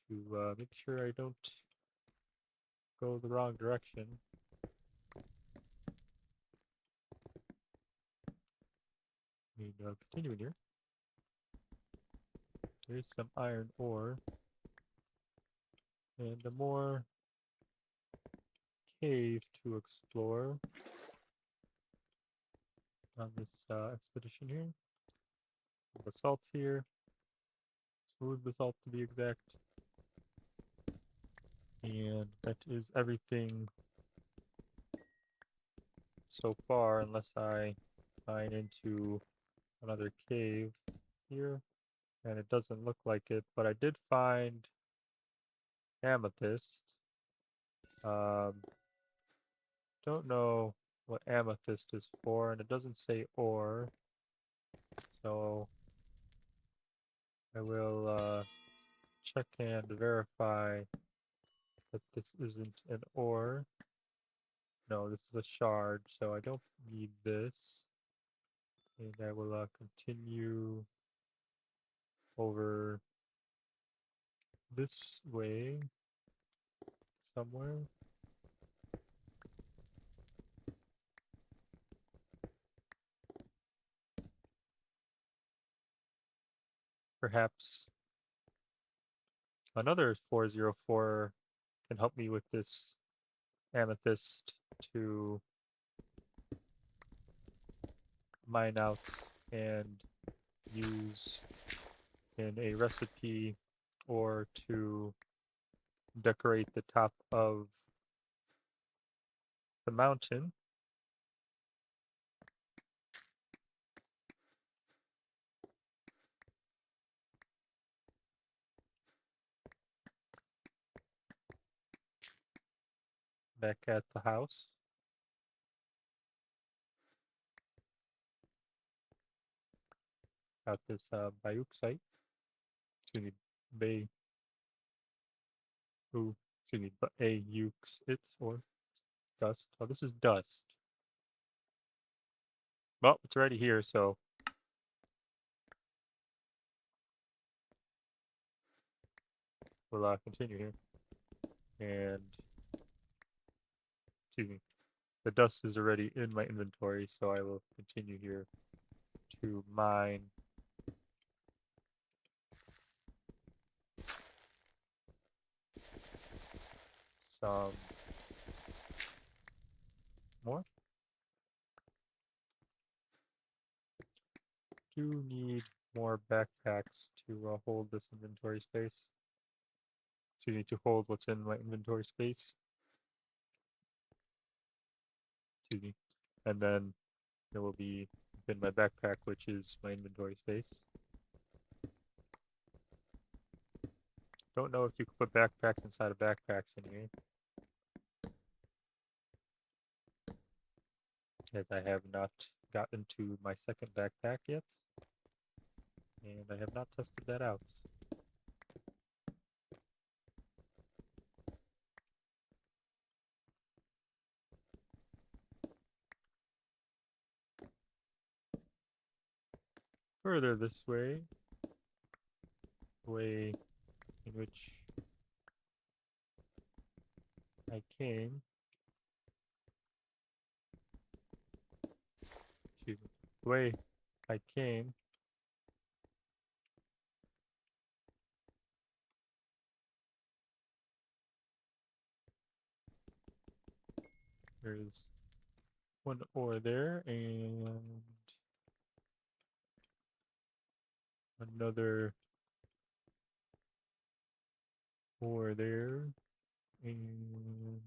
to make sure I don't go the wrong direction. And continuing here. There's some iron ore. And a more cave to explore on this expedition here. Basalt here. Smooth basalt to be exact. And that is everything so far, unless I mine into another cave here. And it doesn't look like it, but I did find amethyst. Don't know what amethyst is for, and it doesn't say ore. So I will check and verify that this isn't an ore. No, this is a shard, so I don't need this. And I will continue over this way somewhere. Perhaps another 404 can help me with this amethyst to mine out and use in a recipe or to decorate the top of the mountain. Back at the house. Out this Bayuk site. Excuse me, Bay. Ooh, excuse me, Bayux it or dust. Oh, this is dust. Well, it's already here, so we'll continue here. And excuse me, the dust is already in my inventory, so I will continue here to mine some more. Do need more backpacks to hold this inventory space. So you need to hold what's in my inventory space. Excuse me. And then there will be in my backpack, which is my inventory space. Don't know if you can put backpacks inside of backpacks anyway, as I have not gotten to my second backpack yet, and I have not tested that out. Further this way, way in which I came, excuse me, the way I came there's one ore there and another ore there and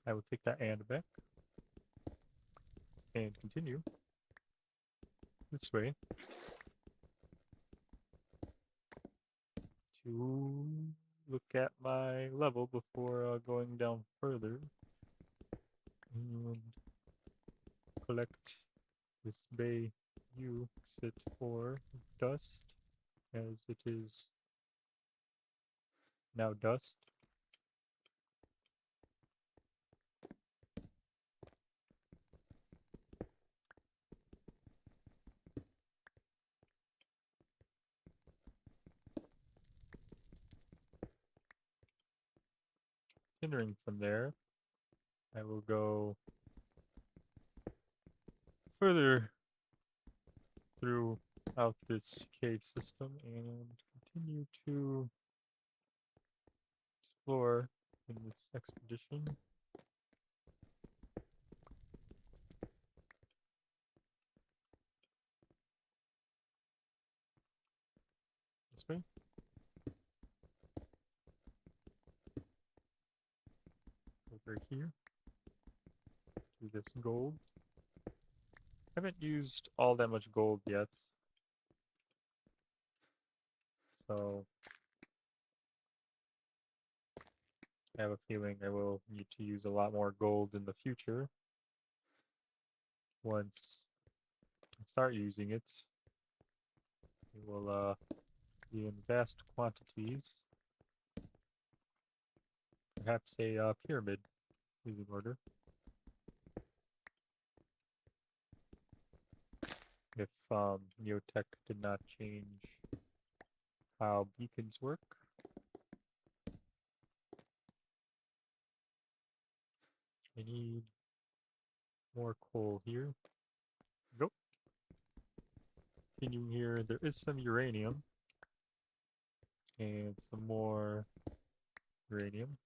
I will take that and back and continue this way to look at my level before going down further and collect this bay U exit for dust as it is now dust. Continuing from there, I will go further throughout this cave system and continue to explore in this expedition. This way. Over here. Do this gold. I haven't used all that much gold yet. I have a feeling I will need to use a lot more gold in the future once I start using it. It will be in vast quantities. Perhaps a pyramid is in order. If Neotech did not change how beacons work. I need more coal here. Nope. Continuing here, there is some uranium. And some more uranium.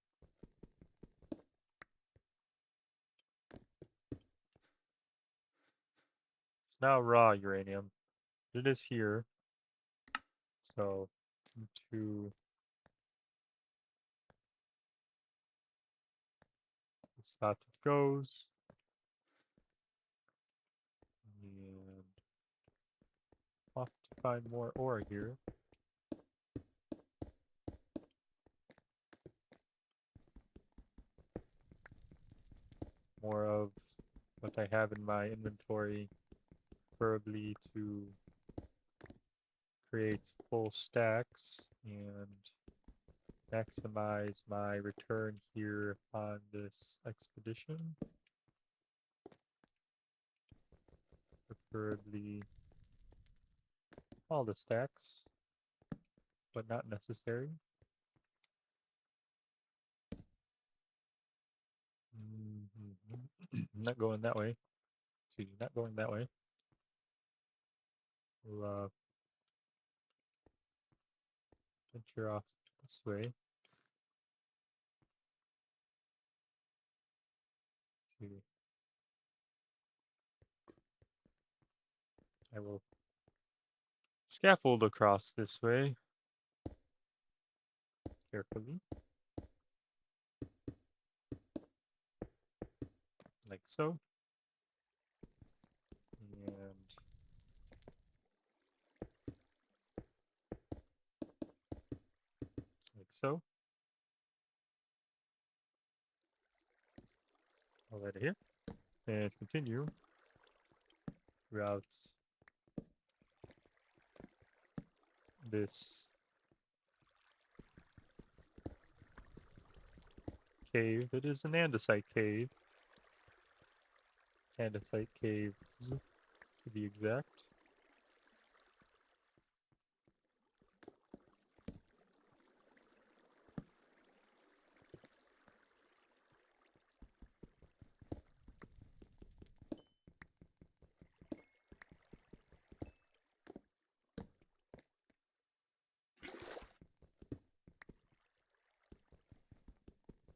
It's now raw uranium. It is here. So into the slot it goes. And off to find more ore here. More of what I have in my inventory, preferably to create full stacks and maximize my return here on this expedition. Preferably all the stacks, but not necessary. Not going that way. Excuse me, not going that way. We'll venture off this way. I will scaffold across this way carefully, like so. And like so. All right here. And continue throughout this cave. It is an andesite cave. Andesite caves, to be exact.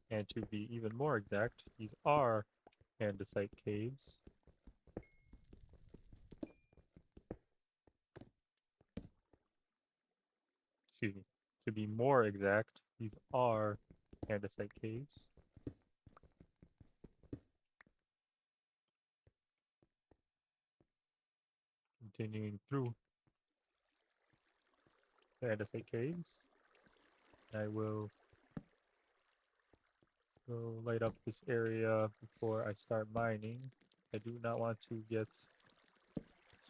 And to be even more exact, these are andesite caves. Excuse me. To be more exact, these are andesite caves. Continuing through the andesite caves, I will go light up this area before I start mining. I do not want to get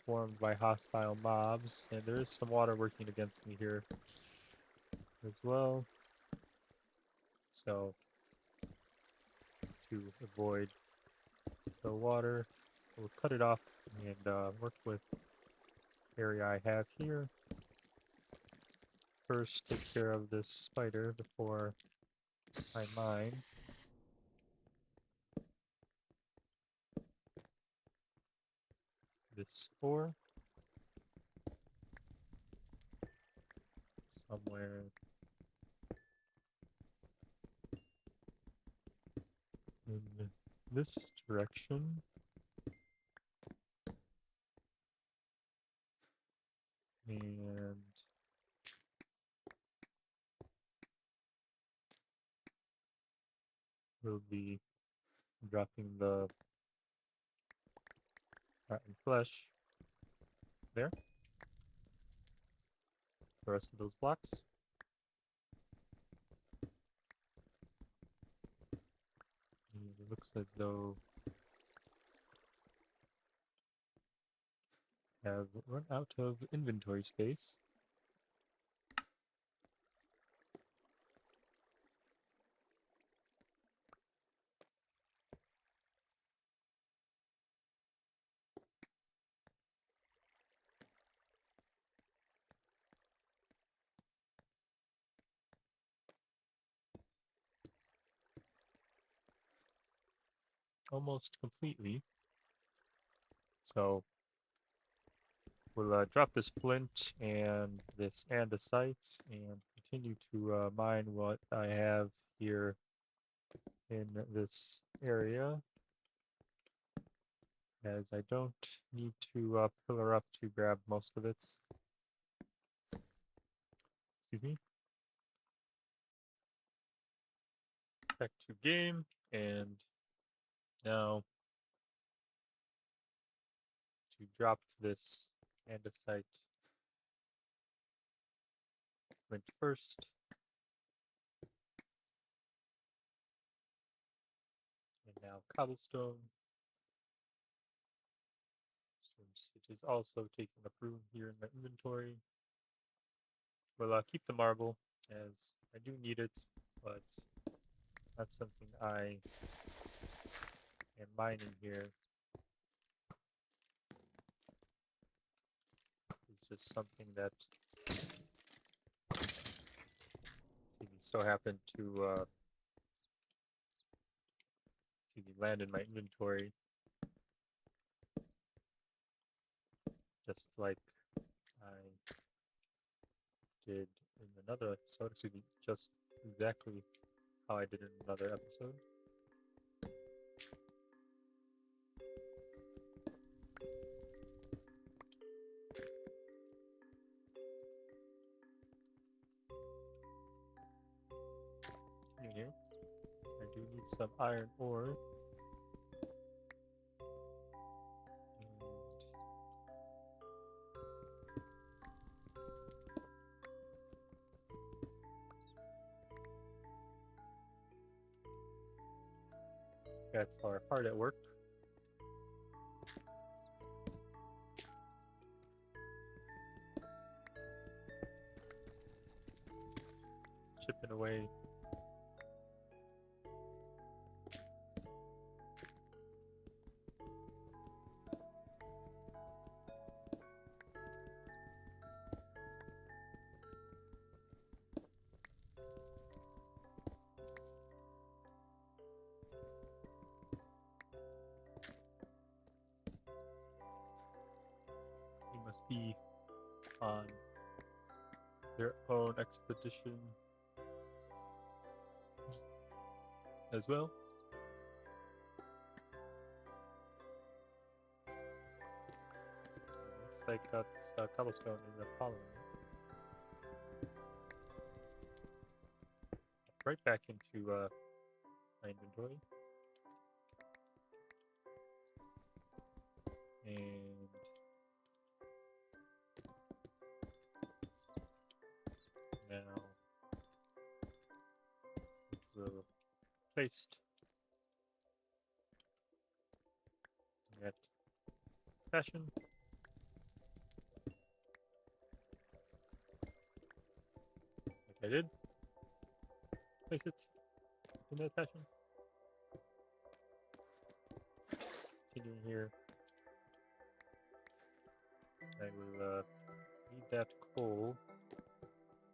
swarmed by hostile mobs, and there is some water working against me here as well. So, to avoid the water, we'll cut it off and work with the area I have here. First, take care of this spider before I mine. This ore somewhere in this direction. And we'll be dropping the rotten flesh there. The rest of those blocks. as though I have run out of inventory space. Almost completely. So we'll drop this flint and this andesite and continue to mine what I have here in this area, as I don't need to pillar up to grab most of it. Excuse me. Back to game, and now to drop this andesite flint first, and now cobblestone, since it is also taking up room here in my inventory. We'll keep the marble, as I do need it, but not something I am mining here. It's just something that so happened to land in my inventory, just like I did in another episode. Excuse me, just exactly how I did in another episode. Here, I do need some iron ore. Cats are hard at work. Chipping away. He must be on their own expedition as well. Looks like this cobblestone is following me. Right back into my inventory. And now it will placed in that fashion. Like I did. Place it in that fashion. Continuing here. I will need that coal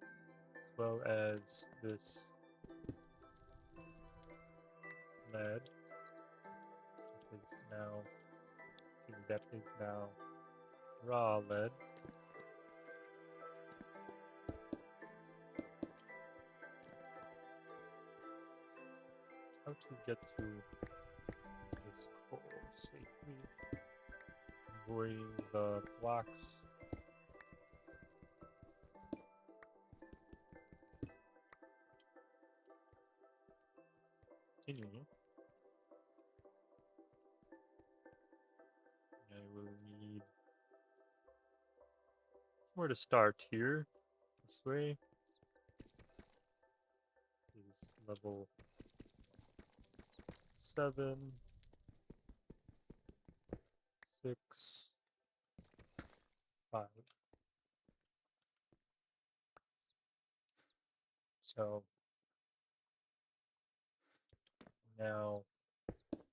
as well as this lead. That is now raw lead. How to get to this coal safely? Avoiding the blocks. Continuing. I will need somewhere to start here. This way is level 7, 6, 5. So now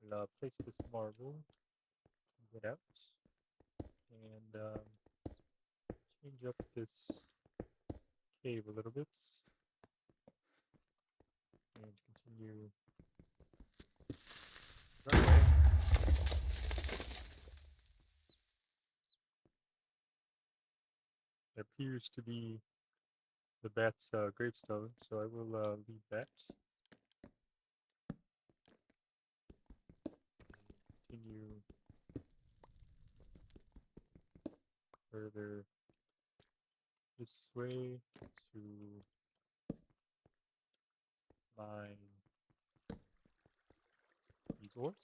we'll place this marble, get out, and change up this cave a little bit, and continue runway. It appears to be the bat's gravestone, so I will leave that. Continue further this way to mine these ores.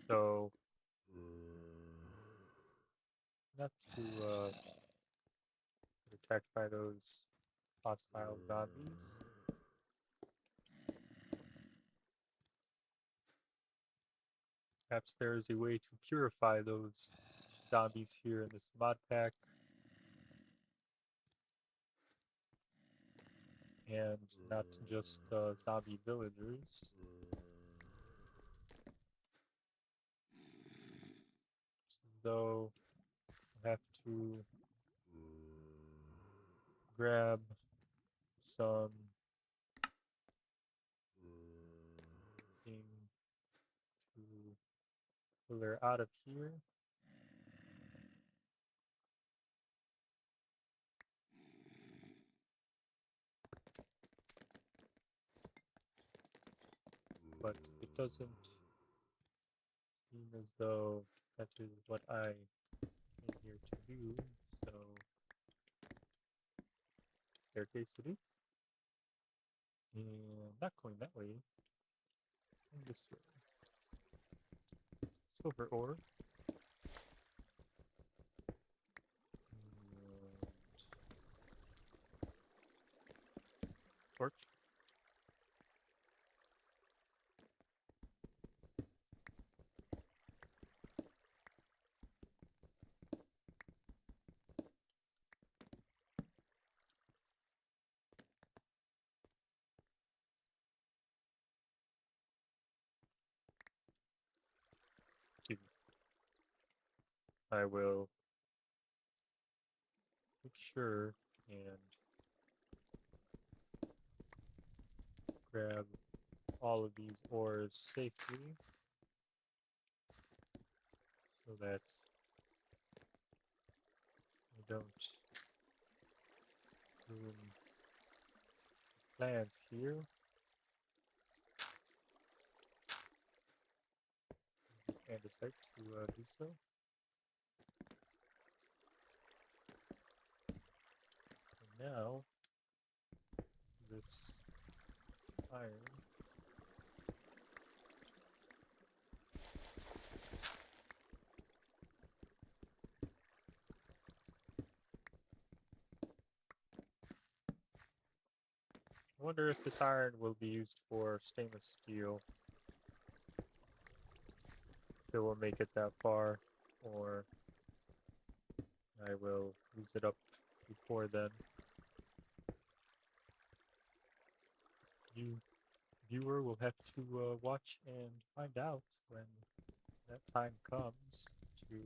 So, not to get attacked by those hostile zombies. Perhaps there is a way to purify those zombies here in this mod pack. And not just zombie villagers. So I have to grab some thing to pull her out of here. But it doesn't seem as though that is what I came here to do, so staircase it is. And not going that way, going this way. Silver ore. And torch. Excuse me. I will make sure and grab all of these ores safely so that I don't ruin plans here. Use andesite to do so. And now this iron I wonder if this iron will be used for stainless steel. If it will make it that far, or I will use it up before then. You viewer will have to watch and find out when that time comes to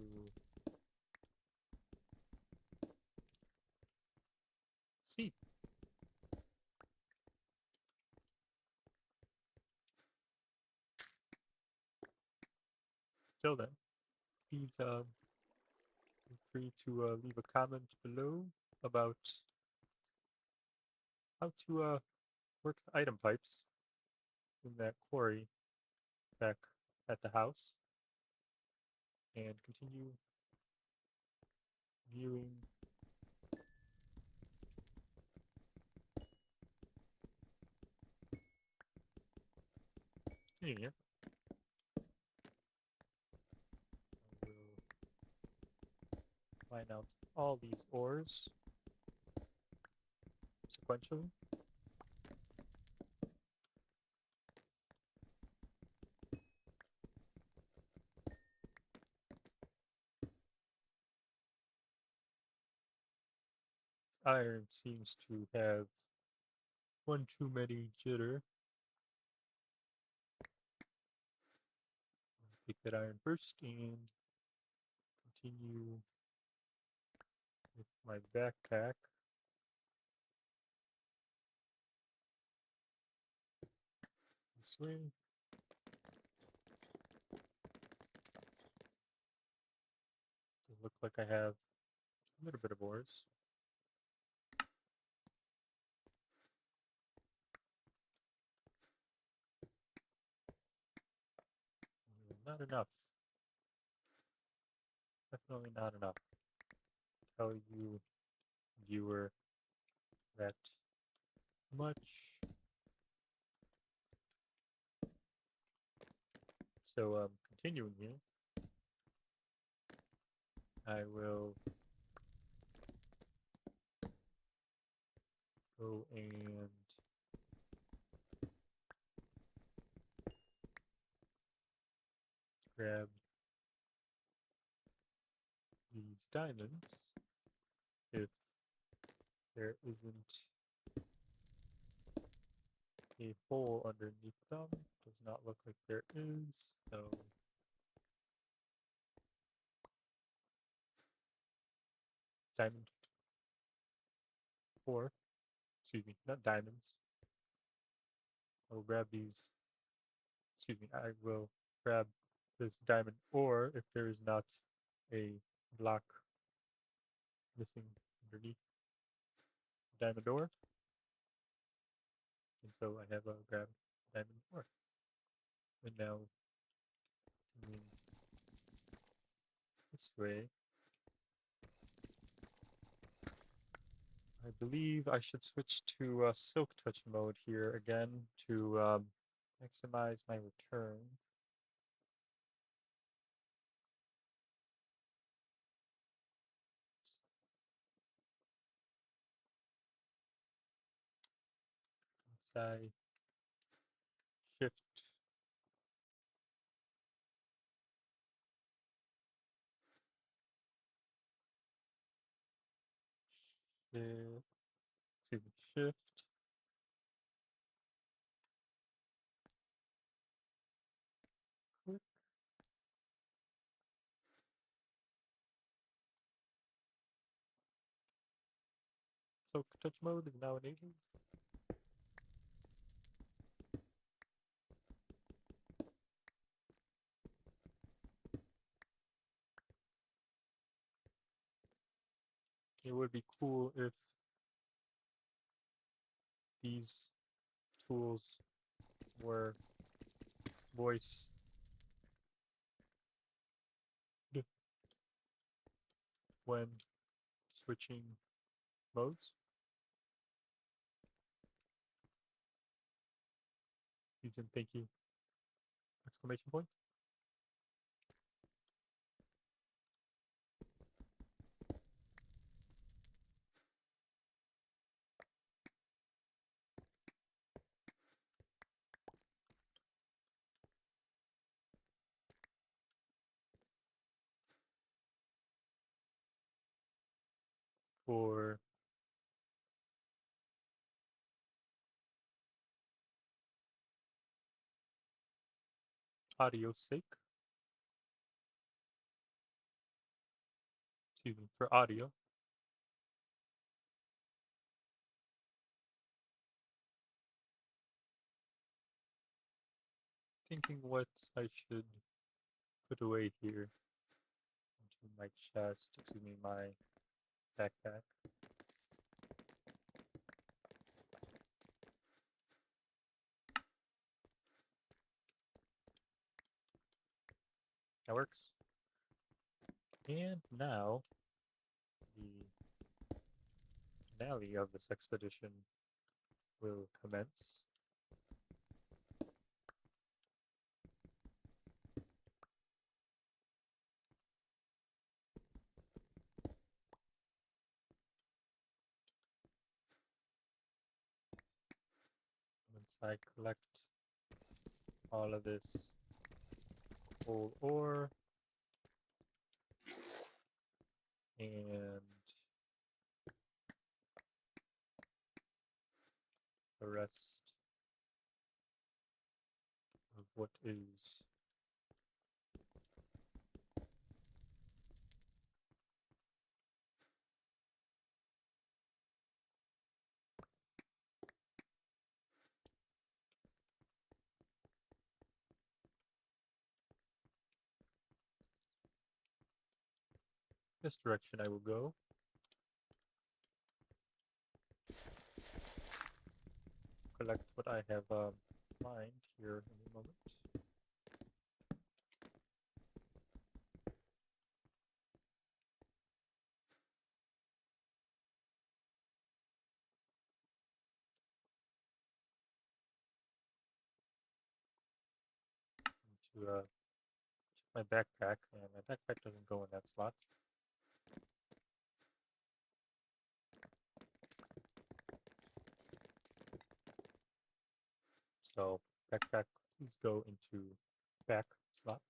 see. Till then, please feel free to leave a comment below about how to work the item pipes in that quarry back at the house, and continue viewing here. mine out all these ores sequentially. Iron seems to have one too many jitter. Take that iron first and continue with my backpack. This way. Does look like I have a little bit of ores. Not enough. Definitely not enough. Tell you, viewer, that much. So continuing here, I will go and grab these diamonds. If there isn't a hole underneath them, does not look like there is, so diamond 4, excuse me, not diamonds. I'll grab these, excuse me, I will grab this diamond ore if there is not a block missing underneath diamond ore. And so I have a grab diamond ore. And now moving this way, I believe I should switch to Silk Touch mode here again to maximize my return. Once I shift excuse me, shift click. Silk Touch mode is now enabled. It would be cool if these tools were voice when switching modes. Ethan, thank you. Exclamation point. For audio sake, excuse me, for audio, thinking what I should put away here into my chest, excuse me, my backpack. That works. And now the finale of this expedition will commence. I collect all of this coal ore and the rest of what is this direction I will go. Collect what I have mined here in a moment. To check my backpack, and my backpack doesn't go in that slot. So backpack, please go into back slot.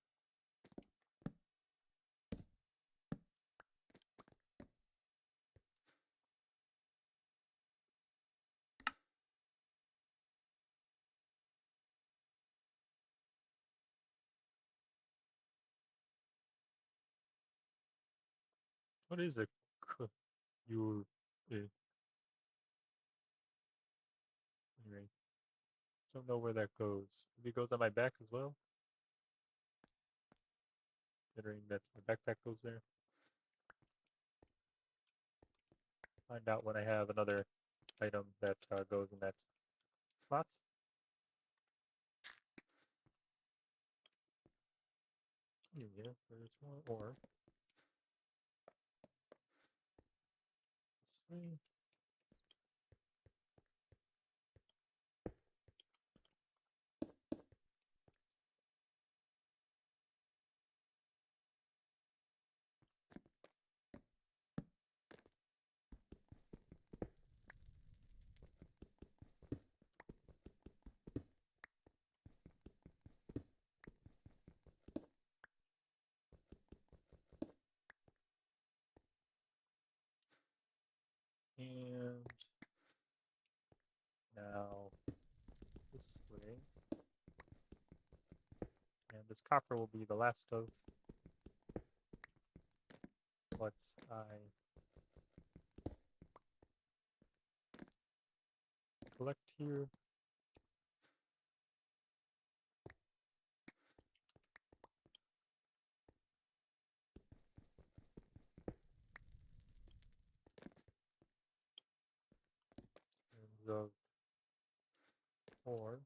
What is a your anyway? Don't know where that goes. Maybe it goes on my back as well. Considering that my backpack goes there. Find out when I have another item that goes in that slot. Yeah, there's more ore. This way. And now this way. And this copper will be the last of what I collect here. In terms of ore.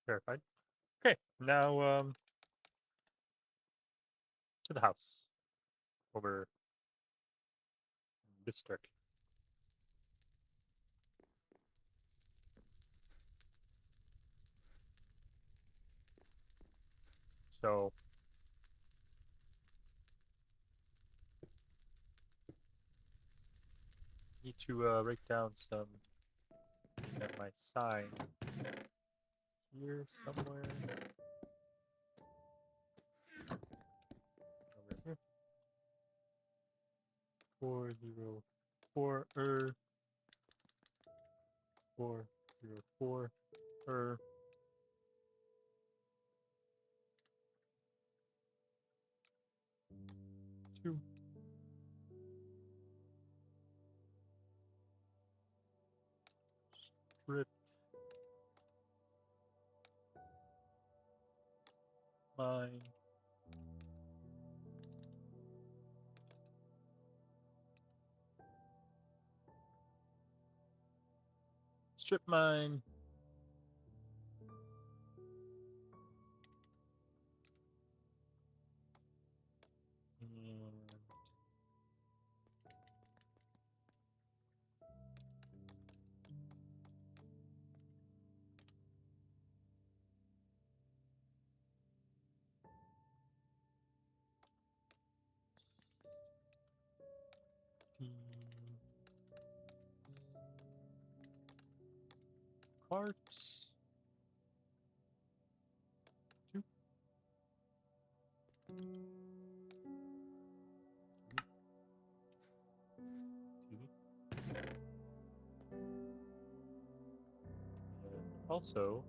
Verified. Okay, now to the house over this direction. So need to write down some at my sign here somewhere. Over here. 404 404 2 strip mine strip mine and parts. 2. And also,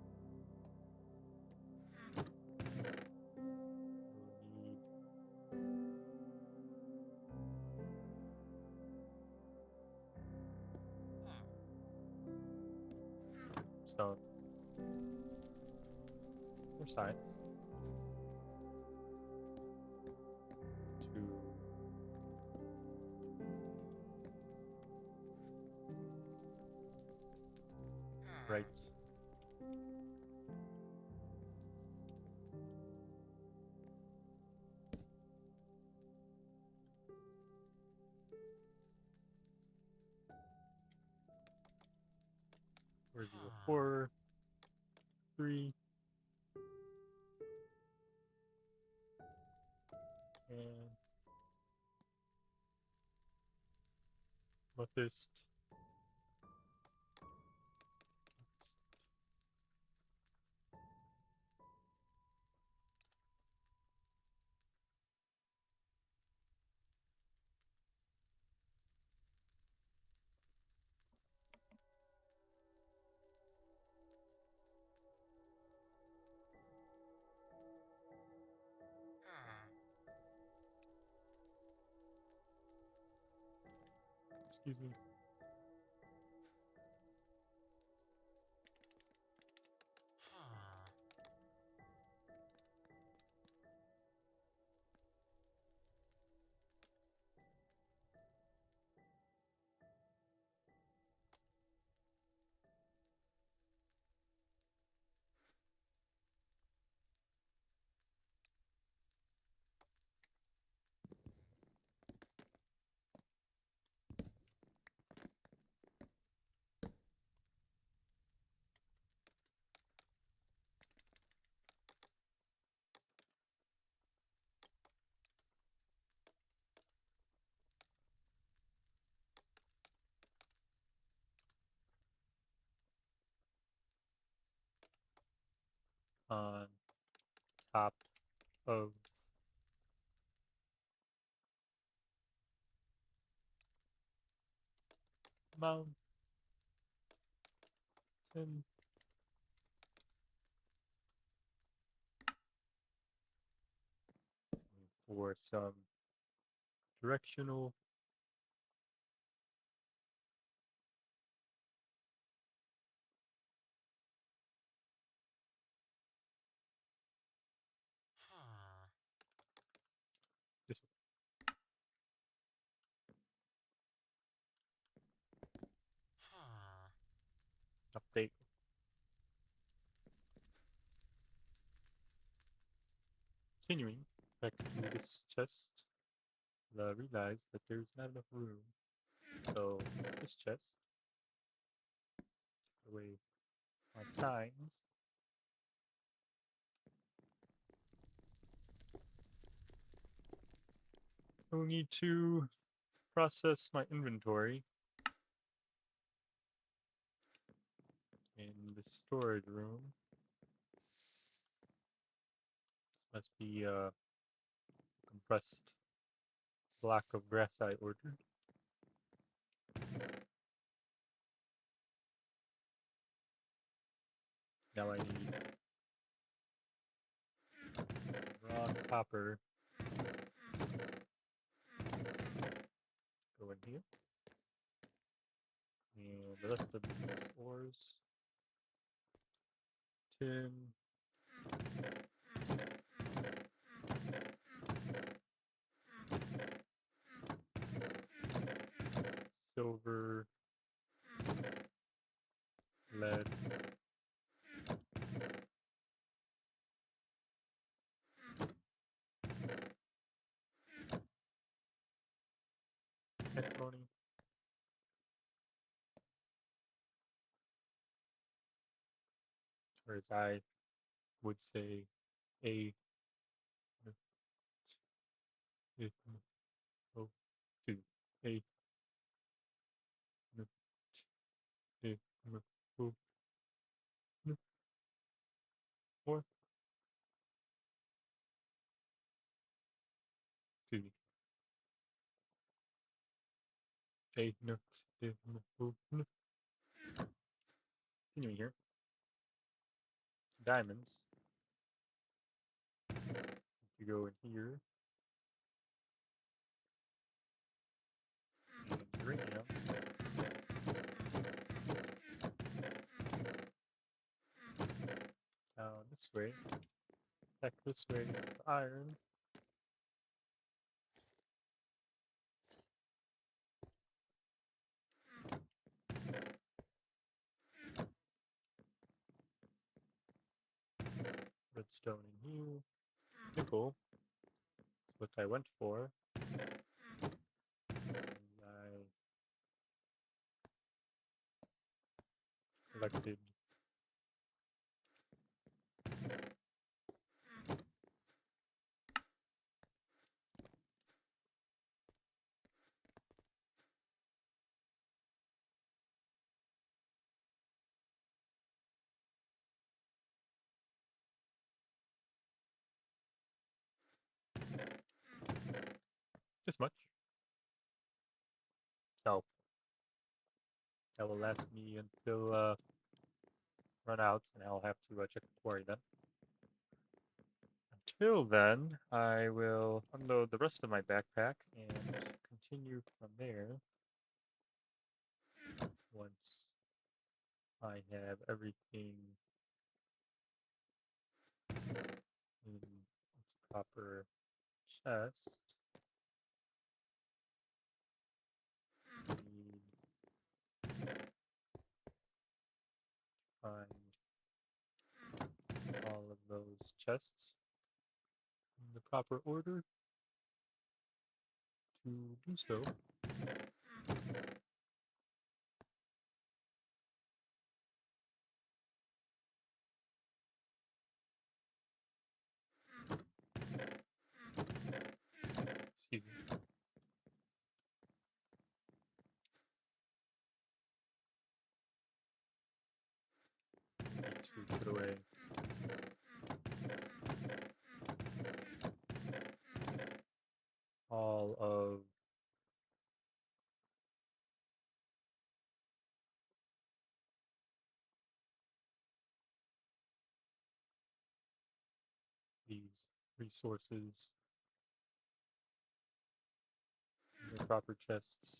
we'll need some more science to write where's the 4, 3, and Methodist. Excuse me. On top of mountain for some directional this update. Continuing back to this chest, I realized that there's not enough room. So this chest, put away my signs. We need to process my inventory in the storage room. This must be a compressed block of grass I ordered. Now I need raw copper. Go in here. And the rest of these ores. Tin. Silver. Lead. Antimony. Or as I would say, A. O. 2. A. O. 4, 2, a note, continuing here. Diamonds. You go in here. And uranium. Down this way. Back this way is iron. Redstone in here. Nickel. That's what I went for. And I collected this much. Oh, that will last me until run out, and I'll have to check the quarry then. Until then, I will unload the rest of my backpack and continue from there once I have everything in its proper chest. Need to find all of those chests in the proper order to do so. Excuse me. Need to put away all of these resources in their proper chests.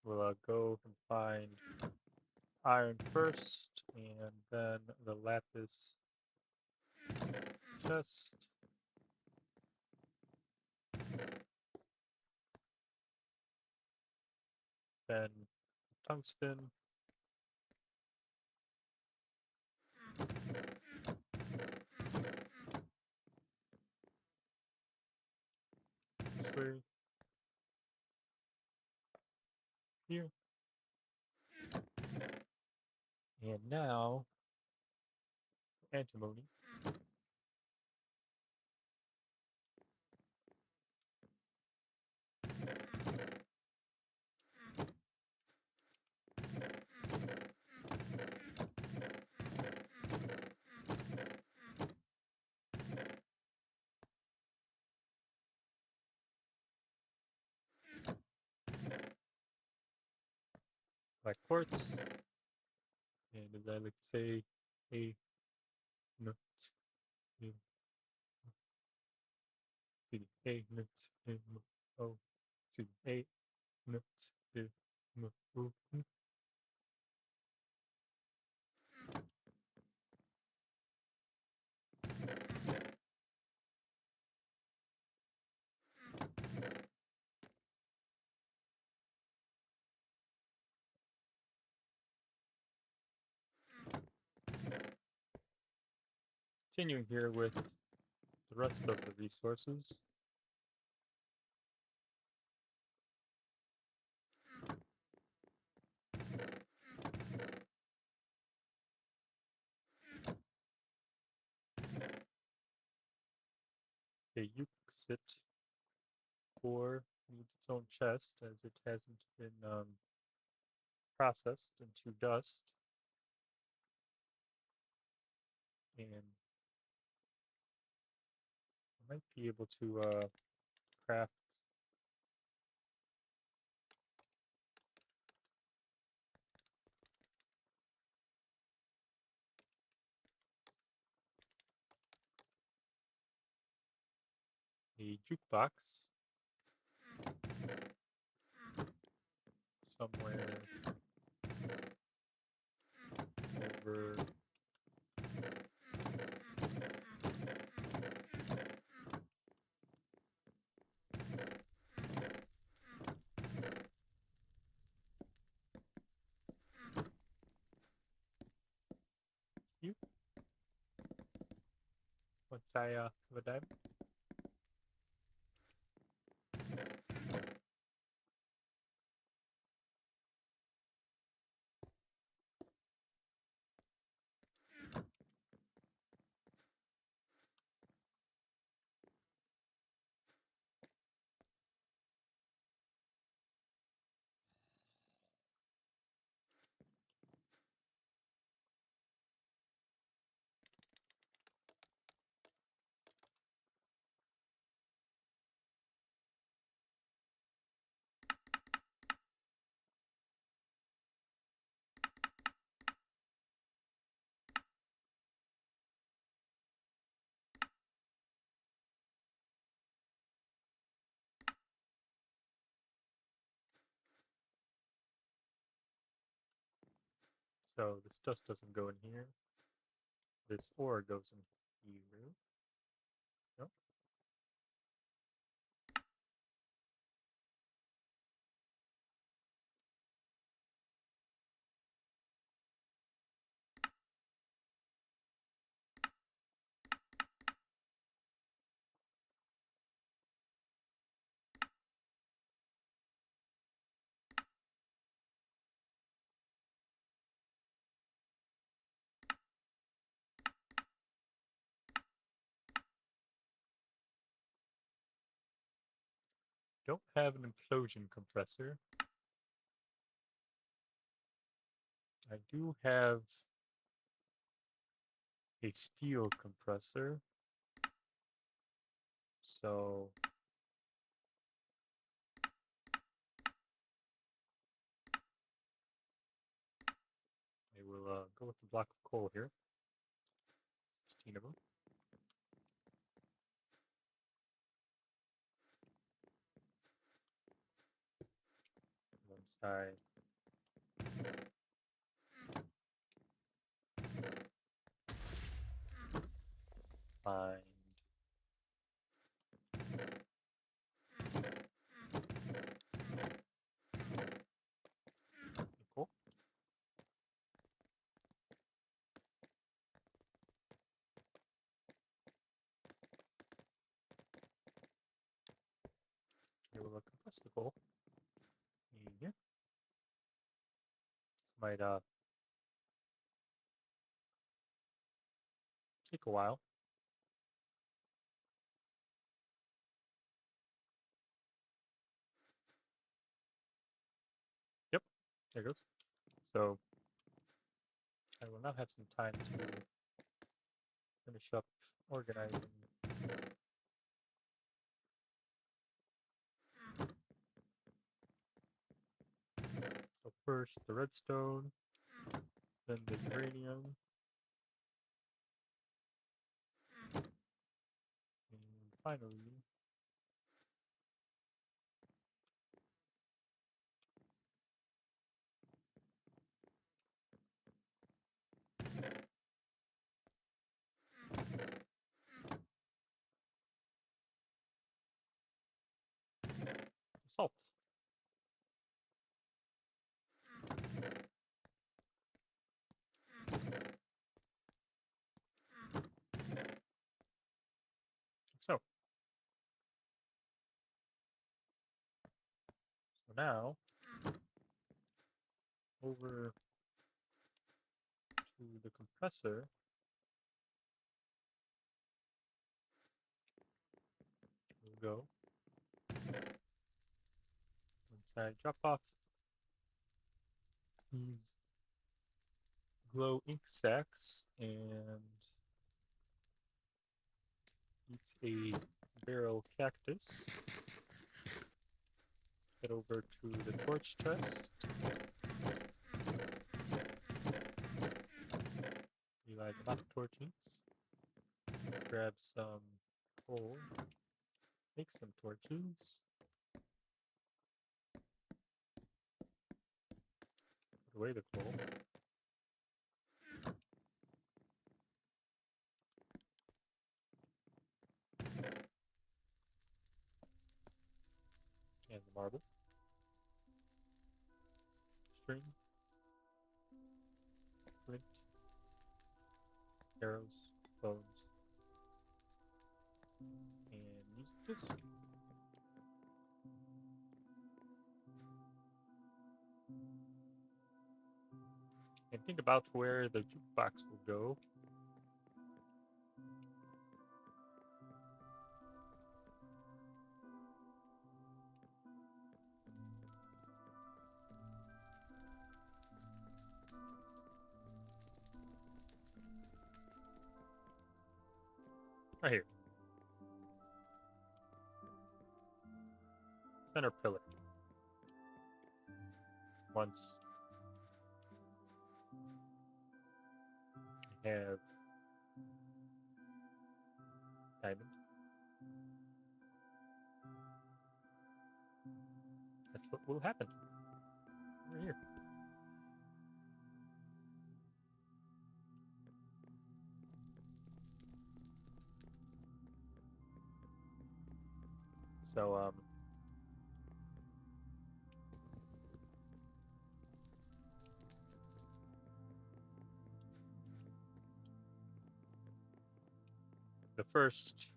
We'll go and find iron first, and then the lapis chest. Then tungsten. This way. Here. And now, antimony. Black quartz. And as I like to say, a nut. A nut. Oh, a nut. continuing here with the rest of the resources. A Euxit core needs its own chest as it hasn't been processed into dust. And I might be able to craft a jukebox somewhere over you once I have a diamond. So this dust doesn't go in here. This ore goes in here. Nope. Don't have an implosion compressor. I do have a steel compressor. So I will go with the block of coal here. 16 of them. Once I find the coal, I will compress the coal. Yeah. Might take a while. Yep, there it goes. So I will now have some time to finish up organizing so first the redstone, then the uranium, and finally the salt. now, over to the compressor. We'll go. Once I drop off these glow ink sacks and eat a barrel cactus, head over to the torch chest. Relight a lot of torches. Grab some coal. Make some torches. Put away the coal. And the marble. String. Flint. Arrows. Bones. And music disc. And think about where the jukebox will go. Right here. Center pillar. Once I have diamond, that's what will happen. Over here. So, the first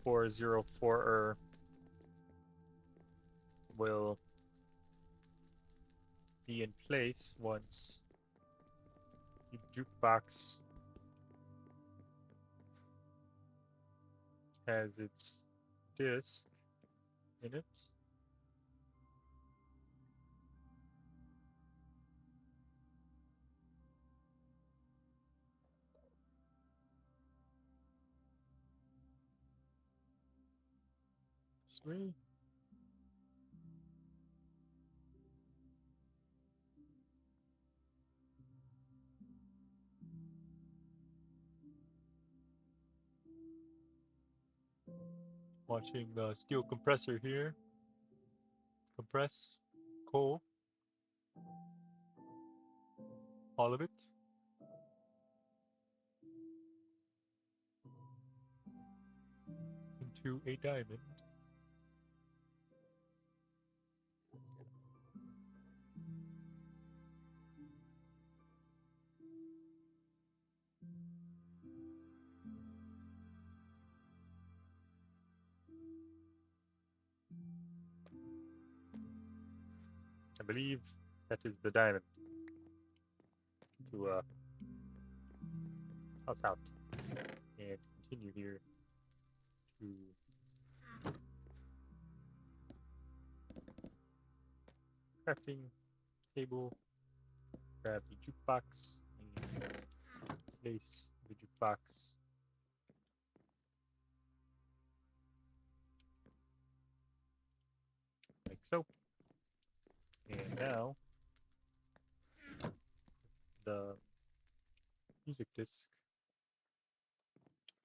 404er will be in place once the jukebox has its disc in it. Sweet. Watching the steel compressor here. Compress coal. All of it. Into a diamond. I believe that is the diamond to toss out and continue here to crafting table, grab the jukebox and place the jukebox like so. And now the music disc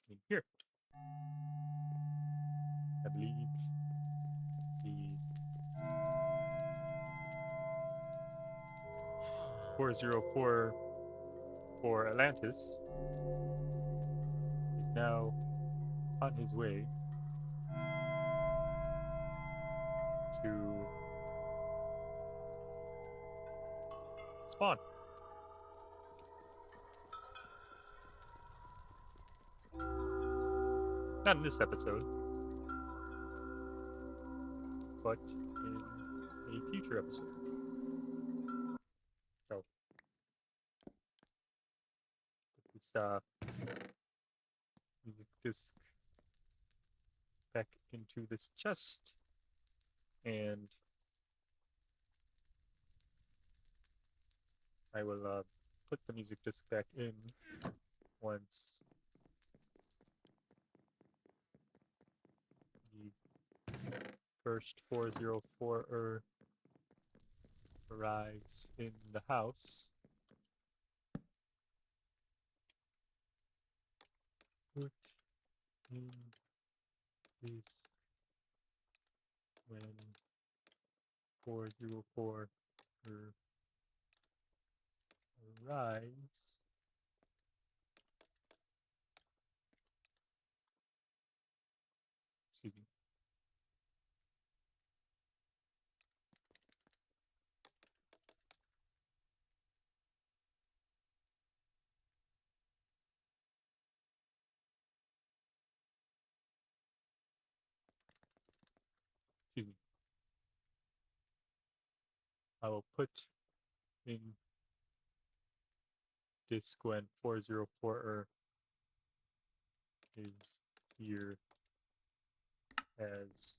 in here. I believe the 404 for Atlantis is now on his way to spawn. Not in this episode. but in a future episode. So put this music disc back into this chest, and I will put the music disc back in once the first 404 arrives in the house. Put in this when 404 arrives. Excuse me. Excuse me. I will put in disk when 404 is here, as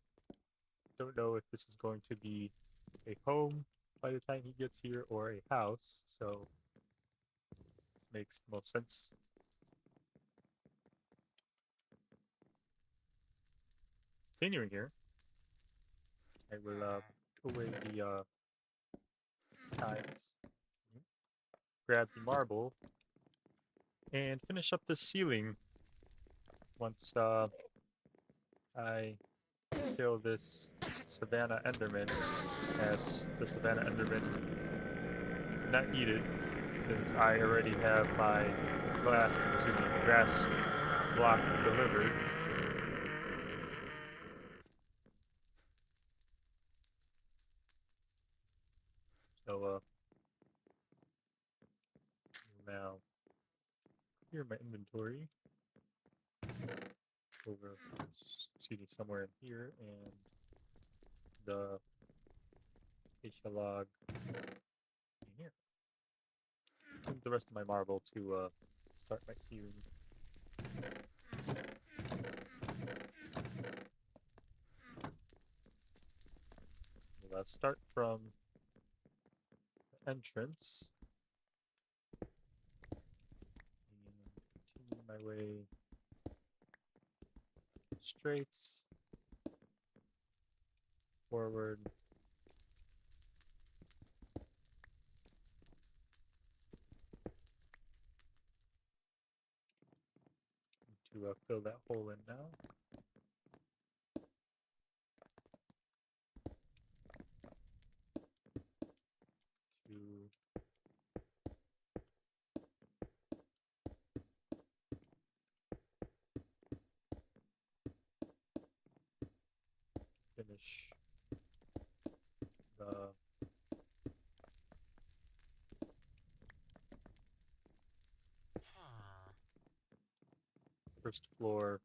don't know if this is going to be a home by the time he gets here or a house, so this makes the most sense. Continuing here, I will put away the tiles, grab the marble, and finish up the ceiling once I kill this Savannah Enderman, as the Savannah Enderman not needed since I already have my grass block delivered. So now clear my inventory over, excuse me, somewhere in here, and the acacia log in here. And the rest of my marble to start my ceiling. We'll start from the entrance and continue my way straight forward to fill that hole in now. To finish the first floor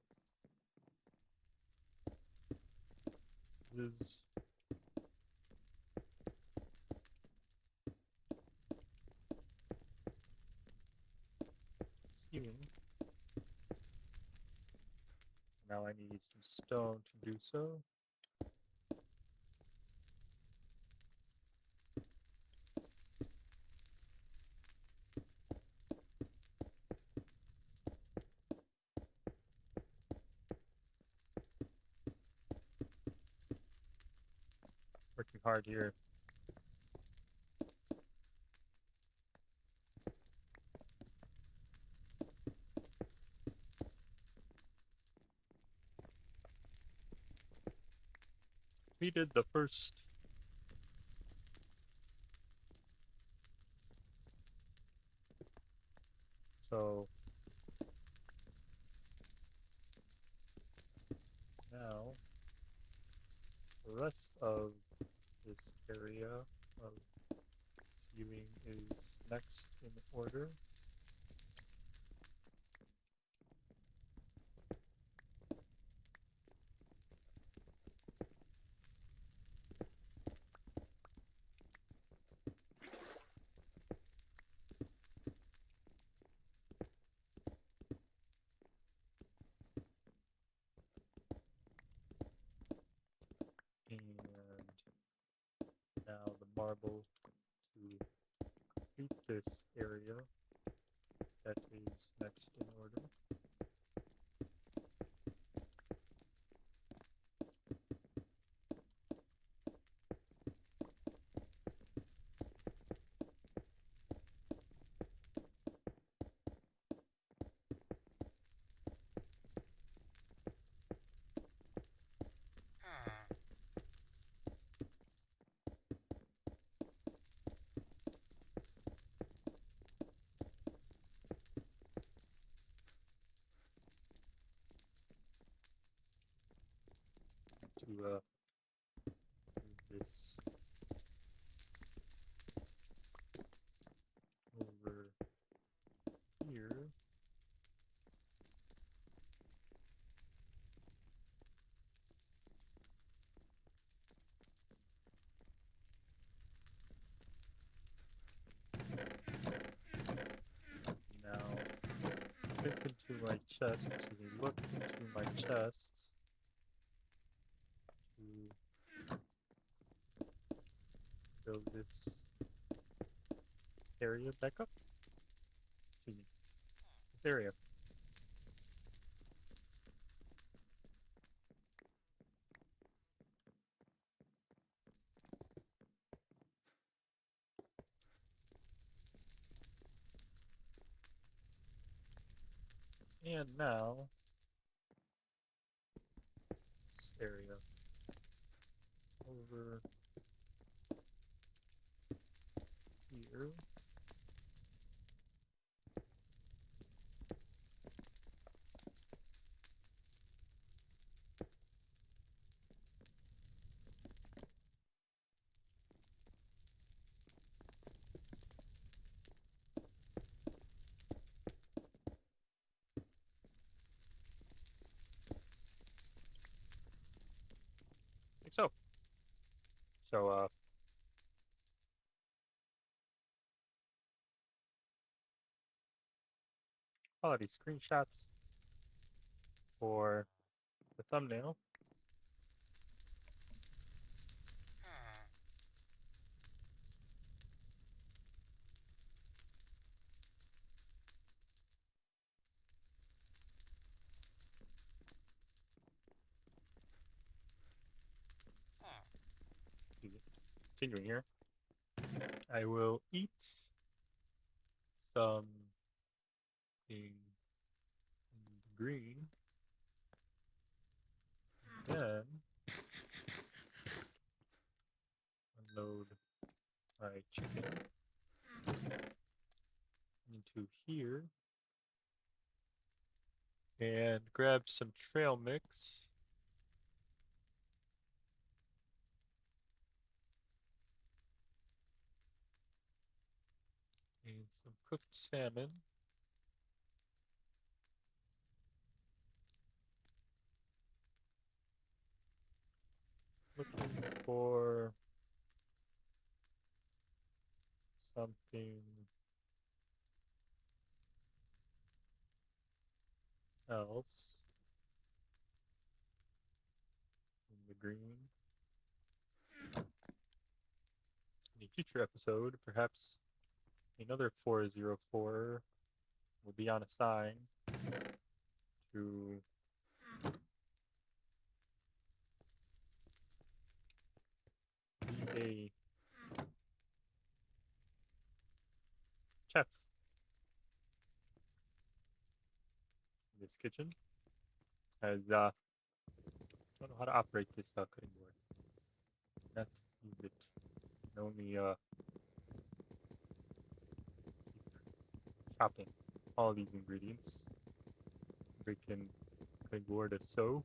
is ceiling. Now I need some stone to do so. Working hard here. We did the first so now the rest of this area of ceiling is next in order. marble to complete this area that is next in order. To move this over here. Now, click into my chest. So we look into my chest to build this area back up. Excuse me, this area. And now, this area over here. Like so. So, quality screenshots for the thumbnail. Continuing here, I will eat something green, then unload my chicken into here and grab some trail mix and some cooked salmon. Looking for something else in the green. In a future episode, perhaps another 404 will be on a sign to be a chef in this kitchen, as I don't know how to operate this cutting board. Not use it. And only chopping all these ingredients. Breaking cutting board as so.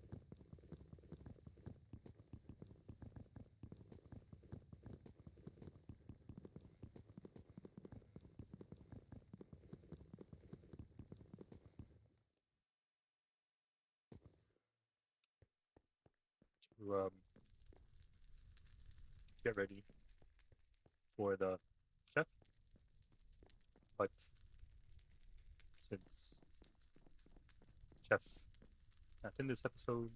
To get ready for the chef, but since chef not in this episode,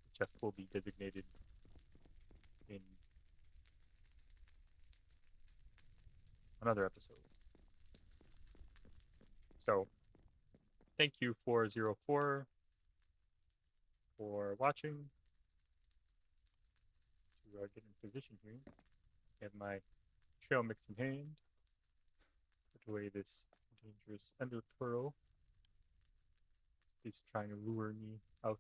the chef will be designated in another episode. So, thank you 404 for watching. To get in position here, I have my trail mix in hand. Put away this dangerous ender pearl. He's trying to lure me out